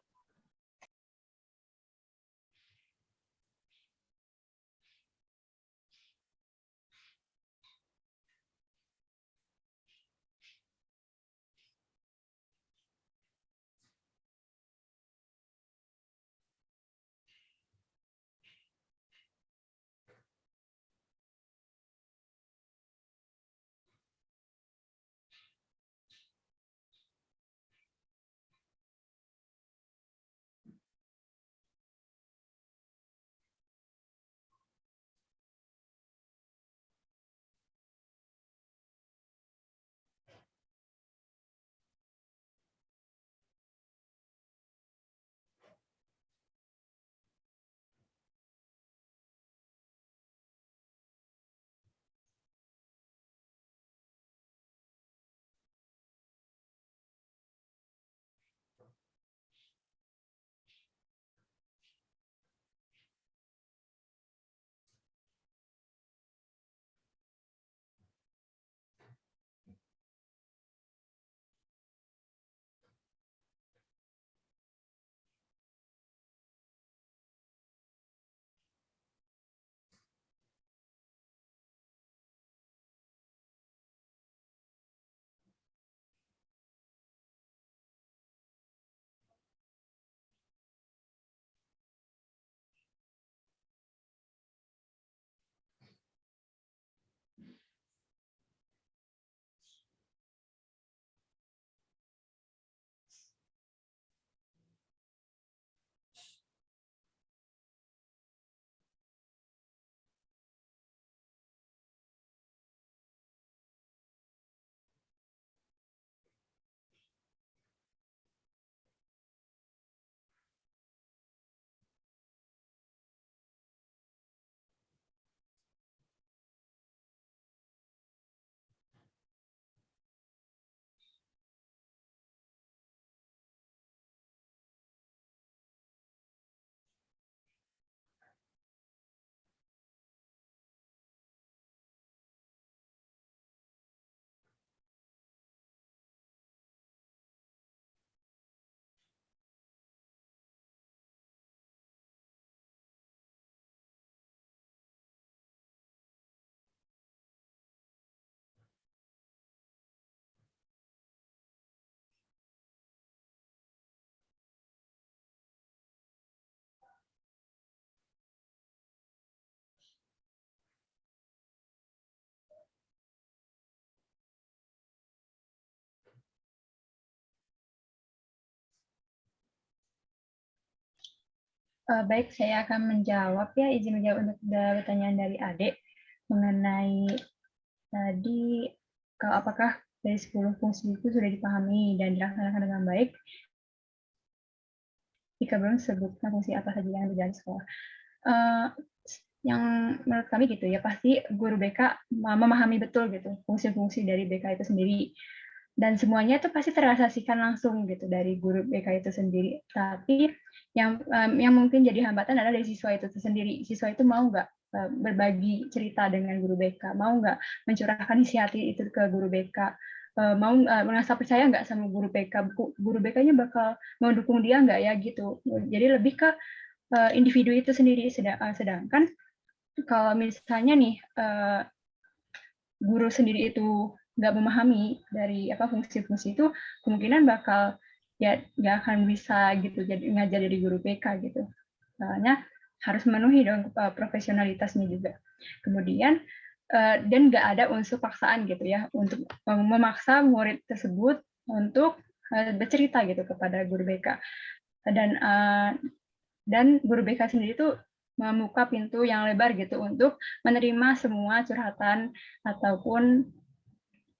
Baik, saya akan menjawab ya, izin menjawab untuk pertanyaan dari Ade mengenai tadi apakah dari 10 fungsi itu sudah dipahami dan dilaksanakan dengan baik. Jika belum, sebutkan fungsi apa saja yang berjalan di sekolah. Yang menurut kami gitu ya, pasti guru BK memahami betul gitu fungsi-fungsi dari BK itu sendiri. Dan semuanya itu pasti terrealisasikan langsung gitu dari guru BK itu sendiri. Tapi yang mungkin jadi hambatan adalah dari siswa itu sendiri. Siswa itu mau nggak berbagi cerita dengan guru BK, mau nggak mencurahkan isi hati itu ke guru BK, mau merasa percaya nggak sama guru BK, guru BK-nya bakal mendukung dia nggak ya gitu. Jadi lebih ke individu itu sendiri. Sedangkan kalau misalnya nih guru sendiri itu nggak memahami dari fungsi-fungsi itu, kemungkinan bakal ya nggak akan bisa gitu jadi ngajar dari guru BK gitu. Soalnya harus memenuhi dong profesionalitasnya juga. Kemudian dan nggak ada unsur paksaan gitu ya untuk memaksa murid tersebut untuk bercerita gitu kepada guru BK. Dan guru BK sendiri itu membuka pintu yang lebar gitu untuk menerima semua curhatan ataupun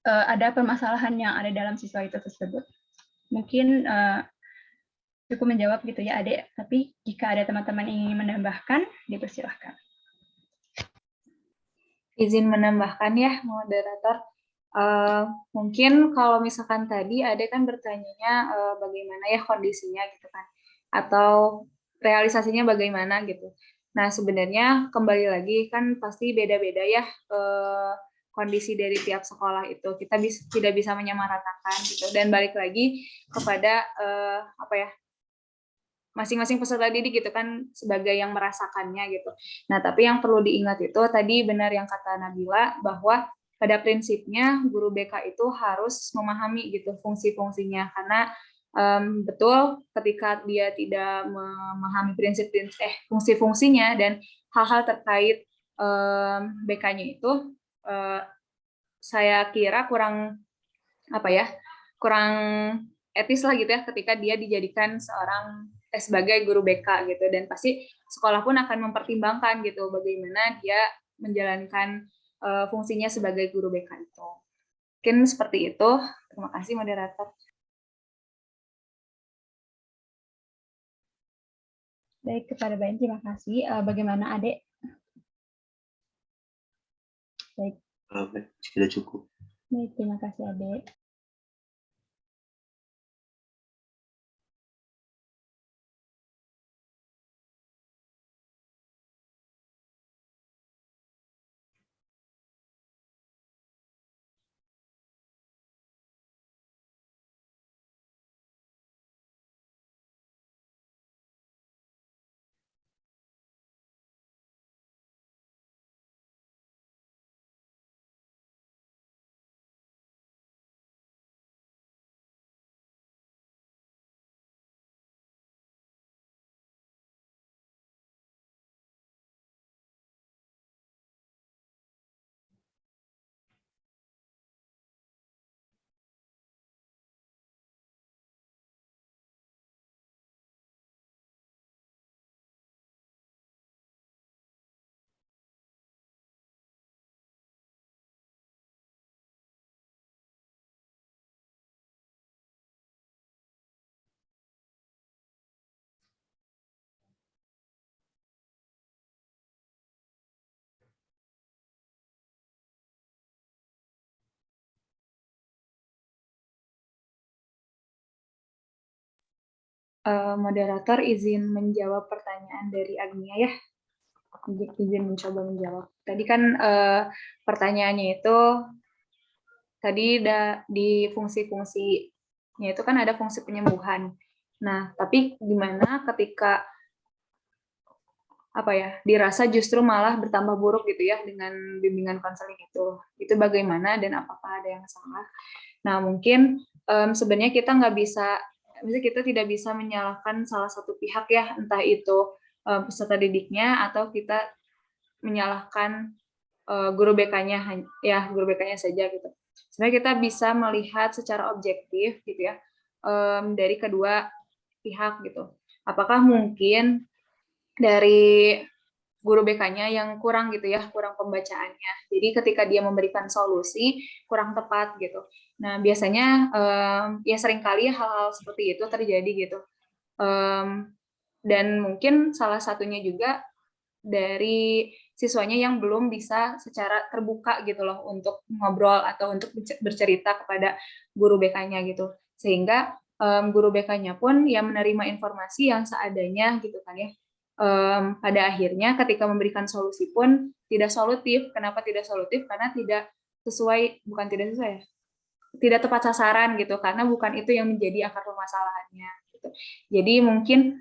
ada permasalahan yang ada dalam siswa itu tersebut. Mungkin cukup menjawab gitu ya Adik, tapi jika ada teman-teman ingin menambahkan, dipersilahkan. Izin menambahkan ya, moderator. Mungkin kalau misalkan tadi ada kan bertanyanya bagaimana ya kondisinya gitu kan, atau realisasinya bagaimana gitu. Nah sebenarnya kembali lagi kan pasti beda-beda ya kondisi dari tiap sekolah itu. Kita tidak bisa menyamaratakan gitu. Dan balik lagi kepada masing-masing peserta didik gitu kan sebagai yang merasakannya gitu. Nah, tapi yang perlu diingat itu tadi benar yang kata Nabila bahwa pada prinsipnya guru BK itu harus memahami gitu fungsi-fungsinya karena betul ketika dia tidak memahami fungsi-fungsinya dan hal-hal terkait BK-nya itu saya kira kurang etis lah gitu ya ketika dia dijadikan sebagai guru BK gitu, dan pasti sekolah pun akan mempertimbangkan gitu bagaimana dia menjalankan fungsinya sebagai guru BK itu. Mungkin seperti itu. Terima kasih moderator. Baik, kepada Bain terima kasih. Bagaimana Adik? Baik. Sudah cukup. Baik, terima kasih Adik. Moderator izin menjawab pertanyaan dari Agnia ya. Izin mencoba menjawab. Tadi kan pertanyaannya itu tadi di fungsi-fungsinya itu kan ada fungsi penyembuhan. Nah, tapi gimana ketika dirasa justru malah bertambah buruk gitu ya dengan bimbingan konseling itu bagaimana dan apakah ada yang salah? Nah, mungkin sebenarnya kita tidak bisa menyalahkan salah satu pihak ya, entah itu peserta didiknya atau kita menyalahkan guru BK-nya saja gitu. Sebenarnya kita bisa melihat secara objektif gitu ya dari kedua pihak gitu. Apakah mungkin dari guru BK-nya yang kurang gitu ya, kurang pembacaannya. Jadi ketika dia memberikan solusi kurang tepat gitu. Nah, biasanya ya seringkali hal-hal seperti itu terjadi gitu. Dan mungkin salah satunya juga dari siswanya yang belum bisa secara terbuka gitu loh untuk ngobrol atau untuk bercerita kepada guru BK-nya gitu. Sehingga guru BK-nya pun yang menerima informasi yang seadanya gitu kan ya. Pada akhirnya ketika memberikan solusi pun tidak solutif. Kenapa tidak solutif? Karena bukan tidak sesuai ya. tidak tepat sasaran gitu, karena bukan itu yang menjadi akar permasalahannya. Gitu. Jadi mungkin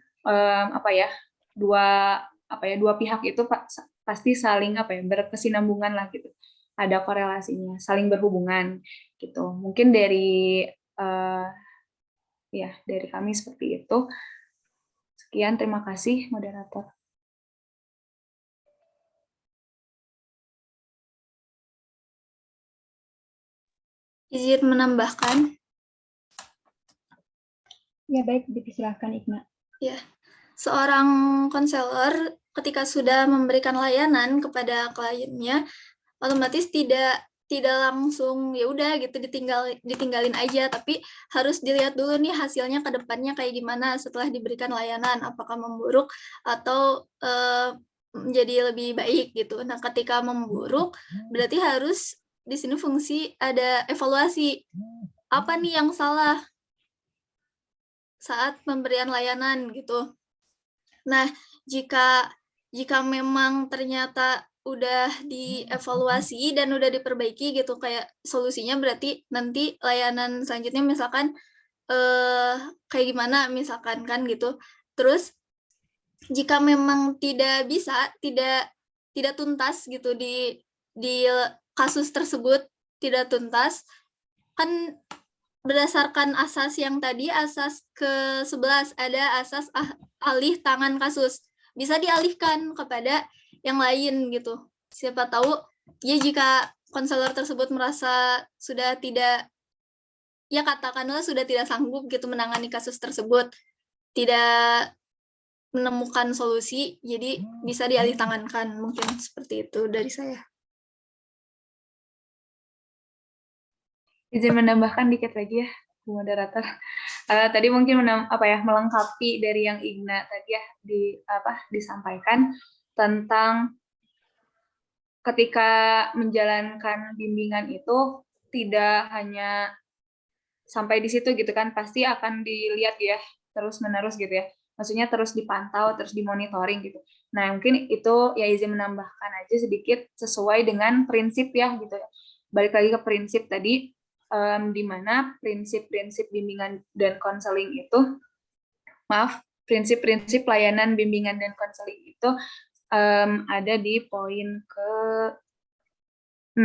dua pihak itu pasti saling berkesinambungan lah gitu, ada korelasinya, saling berhubungan gitu. Mungkin dari dari kami seperti itu. Sekian, terima kasih moderator. Izin menambahkan. Ya baik, dipersilahkan Igna. Ya, seorang konselor ketika sudah memberikan layanan kepada kliennya, otomatis tidak langsung ya udah gitu ditinggalin aja, tapi harus dilihat dulu nih hasilnya ke depannya kayak gimana setelah diberikan layanan, apakah memburuk atau menjadi lebih baik gitu. Nah, ketika memburuk berarti harus di sini fungsi ada evaluasi. Apa nih yang salah saat pemberian layanan gitu. Nah, jika memang ternyata udah dievaluasi dan udah diperbaiki gitu kayak solusinya, berarti nanti layanan selanjutnya misalkan kayak gimana misalkan kan gitu. Terus jika memang tidak bisa, tidak tuntas gitu di kasus tersebut tidak tuntas, kan berdasarkan asas yang tadi, asas ke-11 ada asas alih tangan kasus. Bisa dialihkan kepada yang lain gitu. Siapa tahu ya jika konselor tersebut merasa sudah tidak, ya katakanlah sudah tidak sanggup gitu menangani kasus tersebut, tidak menemukan solusi, jadi bisa dialih tangankan. Mungkin seperti itu dari saya. Izin menambahkan dikit lagi ya, Bu Moderator. Tadi mungkin melengkapi dari yang Igna tadi ya disampaikan tentang ketika menjalankan bimbingan itu tidak hanya sampai di situ gitu kan, pasti akan dilihat ya terus-menerus gitu ya. Maksudnya terus dipantau, terus dimonitoring gitu. Nah, mungkin itu ya izin menambahkan aja sedikit sesuai dengan prinsip ya gitu ya. Balik lagi ke prinsip tadi, di mana prinsip-prinsip bimbingan dan konseling itu, prinsip-prinsip layanan bimbingan dan konseling itu ada di poin ke-6,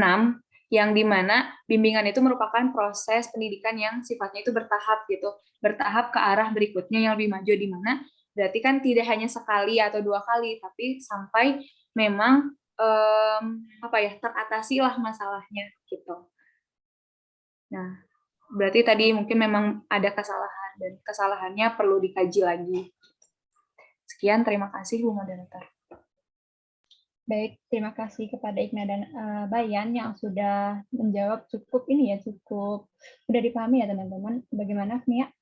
yang dimana bimbingan itu merupakan proses pendidikan yang sifatnya itu bertahap gitu, bertahap ke arah berikutnya yang lebih maju, di mana berarti kan tidak hanya sekali atau 2 kali, tapi sampai memang teratasi lah masalahnya gitu. Nah, berarti tadi mungkin memang ada kesalahan dan kesalahannya perlu dikaji lagi. Sekian, terima kasih Bu Moderator. Baik, terima kasih kepada Igna dan Bayan yang sudah menjawab cukup sudah dipahami ya teman-teman. Bagaimana Nia?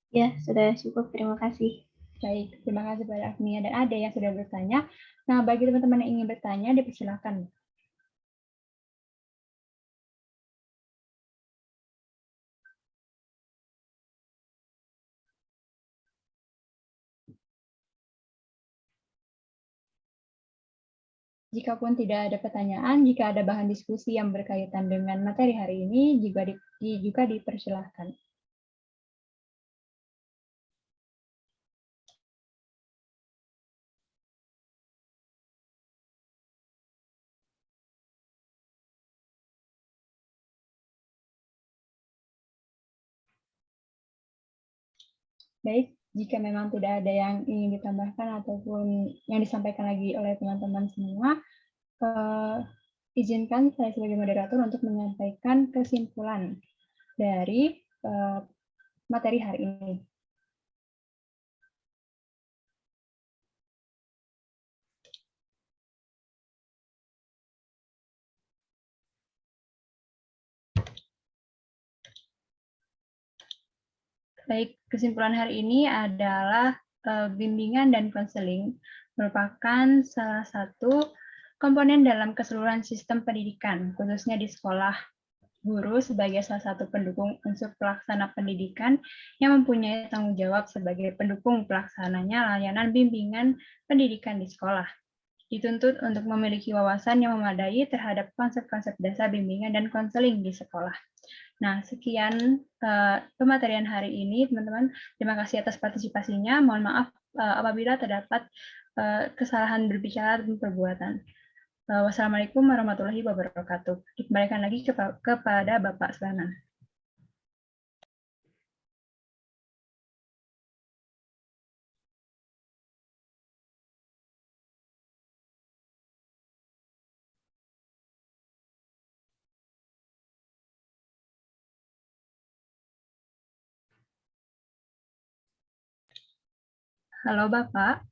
Ya, sudah cukup. Terima kasih. Baik, terima kasih kepada Agnia dan Ade yang sudah bertanya. Nah, bagi teman-teman yang ingin bertanya, dipersilakan. Jikapun tidak ada pertanyaan, jika ada bahan diskusi yang berkaitan dengan materi hari ini, juga dipersilahkan. Baik, jika memang tidak ada yang ingin ditambahkan ataupun yang disampaikan lagi oleh teman-teman semua, izinkan saya sebagai moderator untuk menyampaikan kesimpulan dari materi hari ini. Baik, kesimpulan hari ini adalah bimbingan dan konseling merupakan salah satu komponen dalam keseluruhan sistem pendidikan, khususnya di sekolah. Guru sebagai salah satu pendukung unsur pelaksana pendidikan yang mempunyai tanggung jawab sebagai pendukung pelaksananya layanan bimbingan pendidikan di sekolah. dituntut untuk memiliki wawasan yang memadai terhadap konsep-konsep dasar bimbingan dan konseling di sekolah. Nah, sekian pematerian hari ini, teman-teman. Terima kasih atas partisipasinya. Mohon maaf apabila terdapat kesalahan berbicara dan perbuatan. Wassalamualaikum warahmatullahi wabarakatuh. Dikembalikan lagi kepada Bapak Sulaiman. Halo Bapak.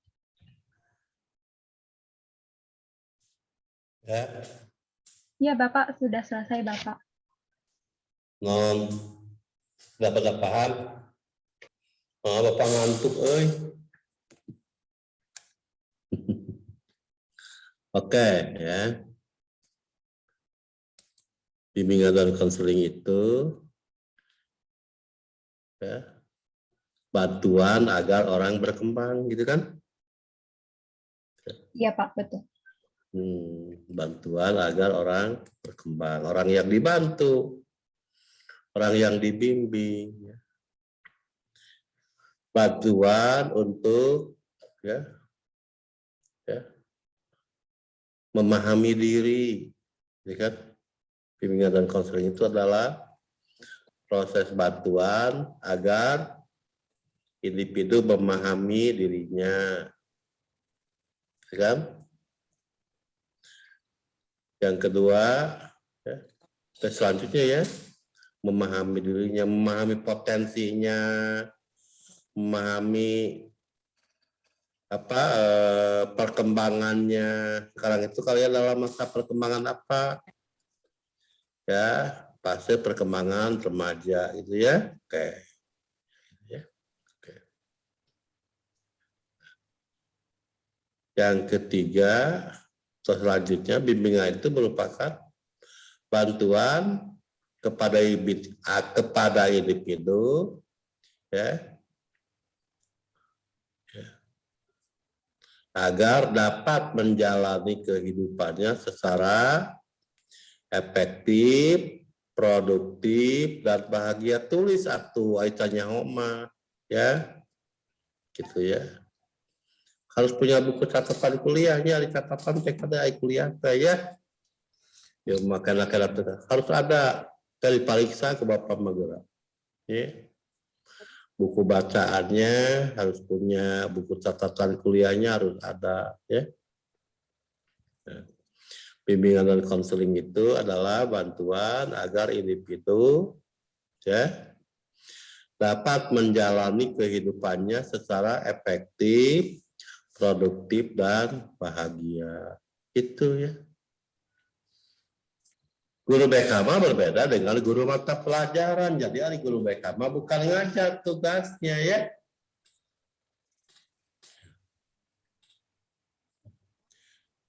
Ya. Ya Bapak, sudah selesai Bapak. Non, sudah pada paham? Oh, Bapak ngantuk, Oke, ya. Bimbingan dan konseling itu ya, bantuan agar orang berkembang, gitu kan? Iya Pak, betul. Bantuan agar orang berkembang, orang yang dibantu, orang yang dibimbing, bantuan untuk ya memahami diri, ya kan? Bimbingan dan konseling itu adalah proses bantuan agar individu memahami dirinya, ya kan? Yang kedua, ya, selanjutnya ya, memahami dirinya, memahami potensinya, memahami perkembangannya. Sekarang itu kalian dalam masa perkembangan apa? Ya, fase perkembangan remaja itu ya. Oke. Ya. Oke. Yang ketiga, selanjutnya bimbingan itu merupakan bantuan kepada individu ya, agar dapat menjalani kehidupannya secara efektif, produktif, dan bahagia. Tulis atuh aitannya homa ya, gitu ya. Harus punya buku catatan kuliahnya, di catatan pada kuliah ya. Ya makanya harus ada kali periksa ke Bapak Magera. Ya. Buku bacaannya harus punya, buku catatan kuliahnya harus ada ya. Nah, bimbingan dan konseling itu adalah bantuan agar individu ya dapat menjalani kehidupannya secara efektif, produktif, dan bahagia. Itu ya. Guru BK berbeda dengan guru mata pelajaran. Jadi guru BK bukan ngajar tugasnya ya.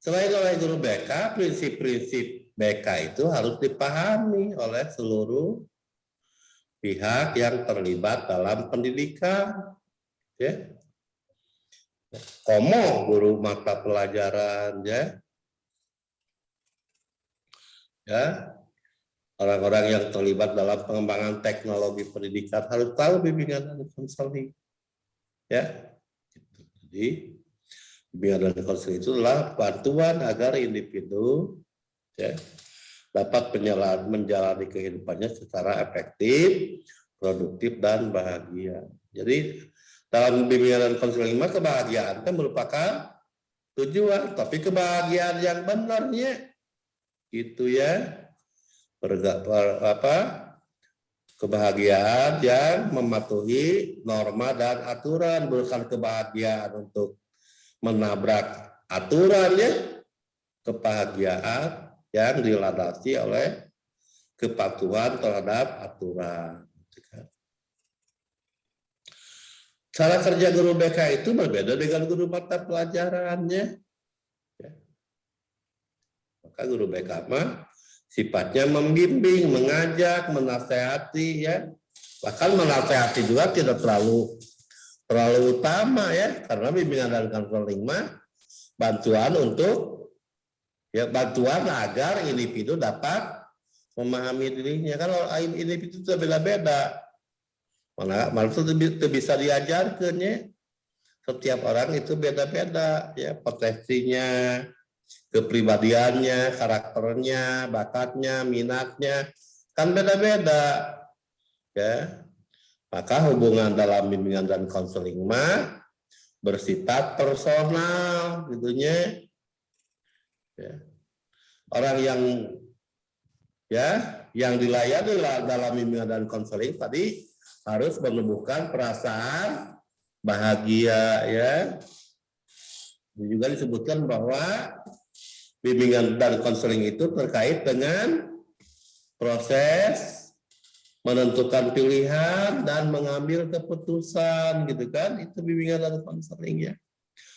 Selain oleh guru BK, prinsip-prinsip BK itu harus dipahami oleh seluruh pihak yang terlibat dalam pendidikan. Ya. Komo guru mata pelajaran ya. Ya, orang-orang yang terlibat dalam pengembangan teknologi pendidikan harus tahu bimbingan dan konseling. Ya, jadi bimbingan dan konseling itu adalah bantuan agar individu ya, dapat menjalani kehidupannya secara efektif, produktif, dan bahagia. Jadi dalam bimbingan dan konseling kebahagiaan kan merupakan tujuan, tapi kebahagiaan yang benarnya itu ya, kebahagiaan yang mematuhi norma dan aturan, bukan kebahagiaan untuk menabrak aturan ya, kebahagiaan yang dilandasi oleh kepatuhan terhadap aturan. Cara kerja guru BK itu berbeda dengan guru mata pelajarannya. Maka guru BK sifatnya membimbing, mengajak, menasehati ya. Bahkan menasehati juga tidak terlalu utama ya, karena bimbingan dan konseling bantuan untuk bantuan agar individu dapat memahami dirinya. Kalau individu itu beda-beda, mana itu bisa diajarkan ya. Setiap orang itu beda-beda ya, potensinya, kepribadiannya, karakternya, bakatnya, minatnya kan beda-beda ya. Maka hubungan dalam bimbingan dan konseling mah bersifat personal gitunya ya. Orang yang dilayani dalam bimbingan dan konseling tadi harus menumbuhkan perasaan bahagia ya. Ini juga disebutkan bahwa bimbingan dan konseling itu terkait dengan proses menentukan pilihan dan mengambil keputusan gitu kan. Itu bimbingan dan konseling ya.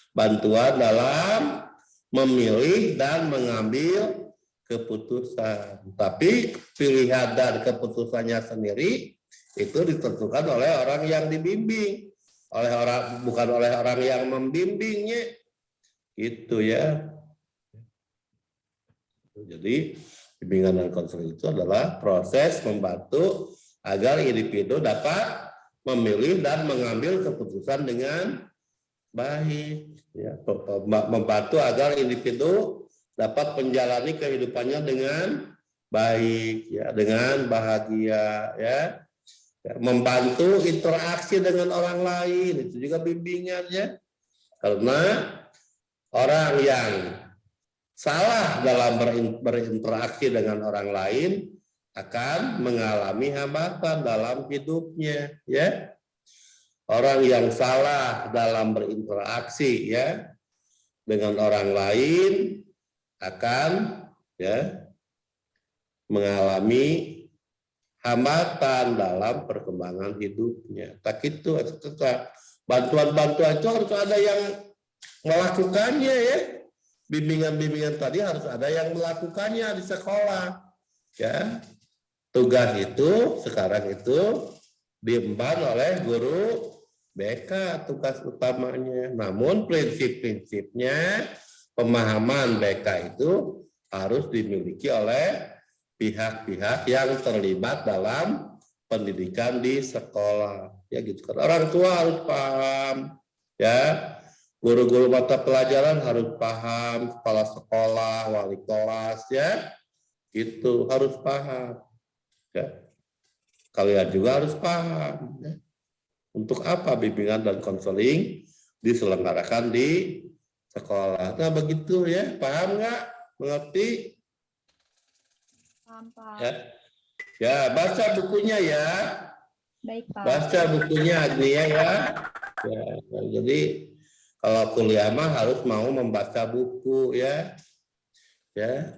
Bantuan dalam memilih dan mengambil keputusan. Tapi pilihan dan keputusannya sendiri itu ditentukan oleh orang yang dibimbing, bukan oleh orang yang membimbingnya. Itu ya. Jadi bimbingan dan konseling itu adalah proses membantu agar individu dapat memilih dan mengambil keputusan dengan baik. Ya, membantu agar individu dapat menjalani kehidupannya dengan baik, ya, dengan bahagia, ya. Membantu interaksi dengan orang lain, itu juga bimbingan ya. Karena orang yang salah dalam berinteraksi dengan orang lain akan mengalami hambatan dalam hidupnya ya. Orang yang salah dalam berinteraksi ya dengan orang lain akan ya mengalami hambatan dalam perkembangan hidupnya. Tak itu bantuan-bantuan itu harus ada yang melakukannya ya. Bimbingan-bimbingan tadi harus ada yang melakukannya di sekolah. Ya. Tugas itu sekarang itu diemban oleh guru BK tugas utamanya. Namun prinsip-prinsipnya pemahaman BK itu harus dimiliki oleh pihak-pihak yang terlibat dalam pendidikan di sekolah. Ya gitu kan. Orang tua harus paham, ya. Guru-guru mata pelajaran harus paham, kepala sekolah, wali kelas, ya. Itu harus paham. Ya. Kalian juga harus paham. Ya. Untuk apa bimbingan dan konseling diselenggarakan di sekolah? Nah begitu ya, paham nggak? Mengerti? Ya. Ya, baca bukunya ya. Baik, Pak. Baca bukunya Agnia ya. Ya, jadi kalau kuliah mah harus mau membaca buku ya. Ya.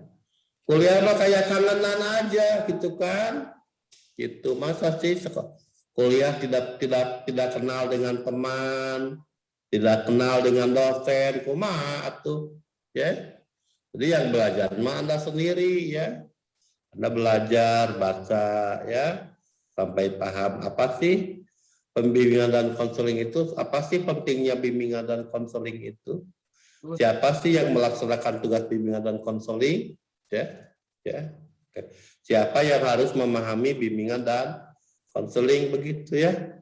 Kuliah mah kayak kangenan aja gitu kan. Gitu. Masa sih kuliah tidak kenal dengan teman, tidak kenal dengan dosen, kumaha atuh ya. Jadi yang belajar mah Anda sendiri ya. Anda belajar baca ya sampai paham apa sih pembimbingan dan konseling itu, apa sih pentingnya bimbingan dan konseling itu, siapa sih yang melaksanakan tugas bimbingan dan konseling ya. Siapa yang harus memahami bimbingan dan konseling begitu ya.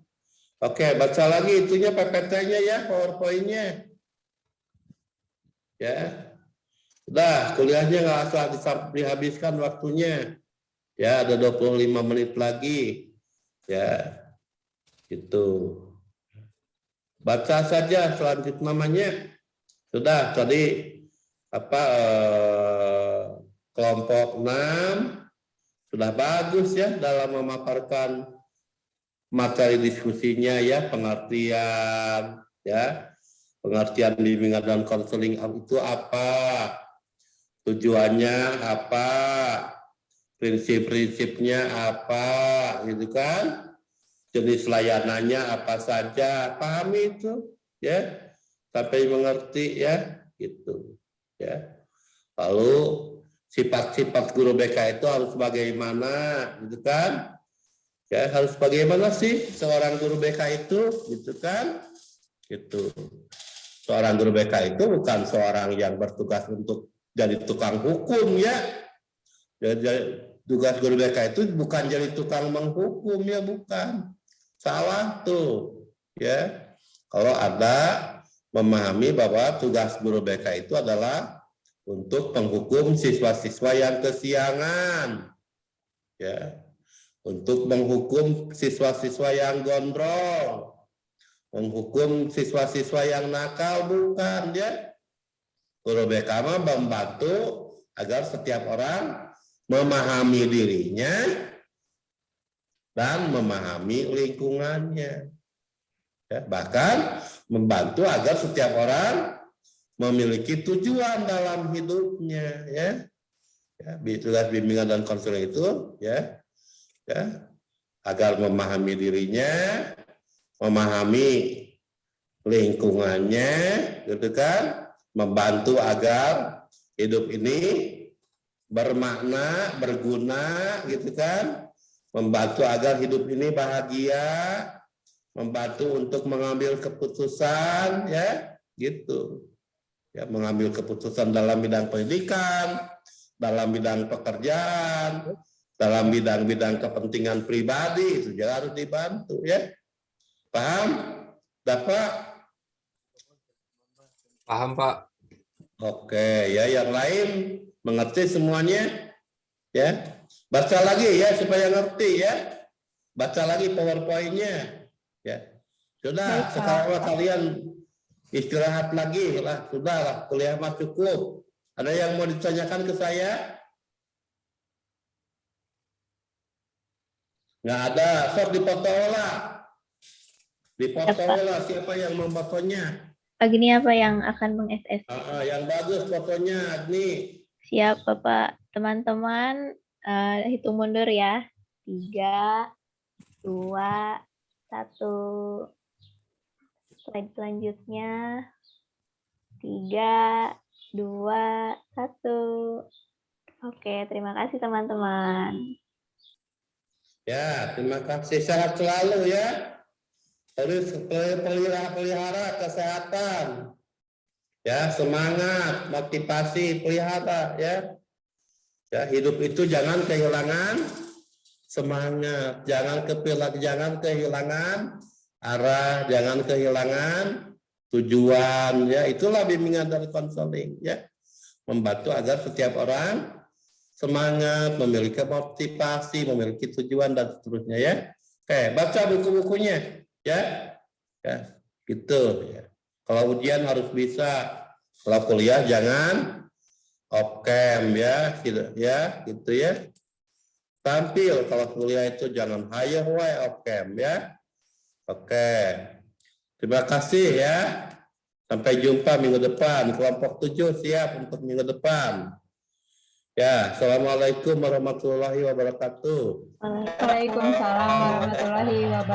Oke, baca lagi itunya PPT-nya ya, PowerPoint-nya ya. Udah, kuliahnya nggak usah dihabiskan waktunya. Ya, ada 25 menit lagi. Ya, gitu. Baca saja selanjutnya namanya. Sudah, tadi kelompok 6 sudah bagus ya dalam memaparkan materi diskusinya ya, pengertian ya. Pengertian bimbingan dan konseling itu apa? Tujuannya apa, prinsip-prinsipnya apa, gitu kan? Jenis layanannya apa saja, pahami itu, ya, sampai mengerti ya, gitu, ya. Lalu sifat-sifat guru BK itu harus bagaimana, gitu kan? Ya, harus bagaimana sih seorang guru BK itu, gitu kan? Gitu. Seorang guru BK itu bukan seorang yang bertugas untuk jadi tukang hukum ya. Tugas guru BK itu bukan jadi tukang menghukum ya, bukan. Salah tuh ya. Kalau ada memahami bahwa tugas guru BK itu adalah untuk menghukum siswa-siswa yang kesiangan. Ya. Untuk menghukum siswa-siswa yang gondrong. Menghukum siswa-siswa yang nakal, bukan ya. Guru BK membantu agar setiap orang memahami dirinya dan memahami lingkungannya. Ya, bahkan membantu agar setiap orang memiliki tujuan dalam hidupnya, ya. Ya, tugas bimbingan dan konseling itu, ya, agar memahami dirinya, memahami lingkungannya, gitu kan, membantu agar hidup ini bermakna, berguna, gitu kan, membantu agar hidup ini bahagia, membantu untuk mengambil keputusan, ya, gitu, ya, mengambil keputusan dalam bidang pendidikan, dalam bidang pekerjaan, dalam bidang-bidang kepentingan pribadi, itu juga harus dibantu, ya. Paham? Dapat? Paham, Pak. Oke, ya, yang lain mengerti semuanya? Ya. Baca lagi ya supaya ngerti ya. Baca lagi PowerPoint-nya. Ya. Sudah, sekarang kalian istirahat lagi lah, sudahlah, kuliah mah cukup. Ada yang mau ditanyakan ke saya? Nggak ada, sok dipoto lah. Dipoto lah, siapa yang memfotonya? Agni apa yang akan meng-SS? Yang bagus fotonya, Agni. Siap, Bapak. Teman-teman, hitung mundur ya. 3, 2, 1. Slide selanjutnya. 3, 2, 1. Oke, terima kasih teman-teman. Ya, terima kasih. Sehat selalu ya. Terus pelihara kesehatan. Ya, semangat, motivasi, pelihara ya. Ya, hidup itu jangan kehilangan semangat, jangan kehilangan arah, jangan kehilangan tujuan ya. Itulah bimbingan dan konseling ya. Membantu agar setiap orang semangat, memiliki motivasi, memiliki tujuan dan seterusnya ya. Oke, baca buku-bukunya ya. Ya, gitu ya. Kalau ujian harus bisa, kalau kuliah jangan off-cam ya, gitu ya. Tampil kalau kuliah itu jangan hire way off-cam ya. Oke. Terima kasih ya. Sampai jumpa minggu depan. Kelompok 7 siap untuk minggu depan. Ya, assalamualaikum warahmatullahi wabarakatuh. Waalaikumsalam warahmatullahi wabarakatuh.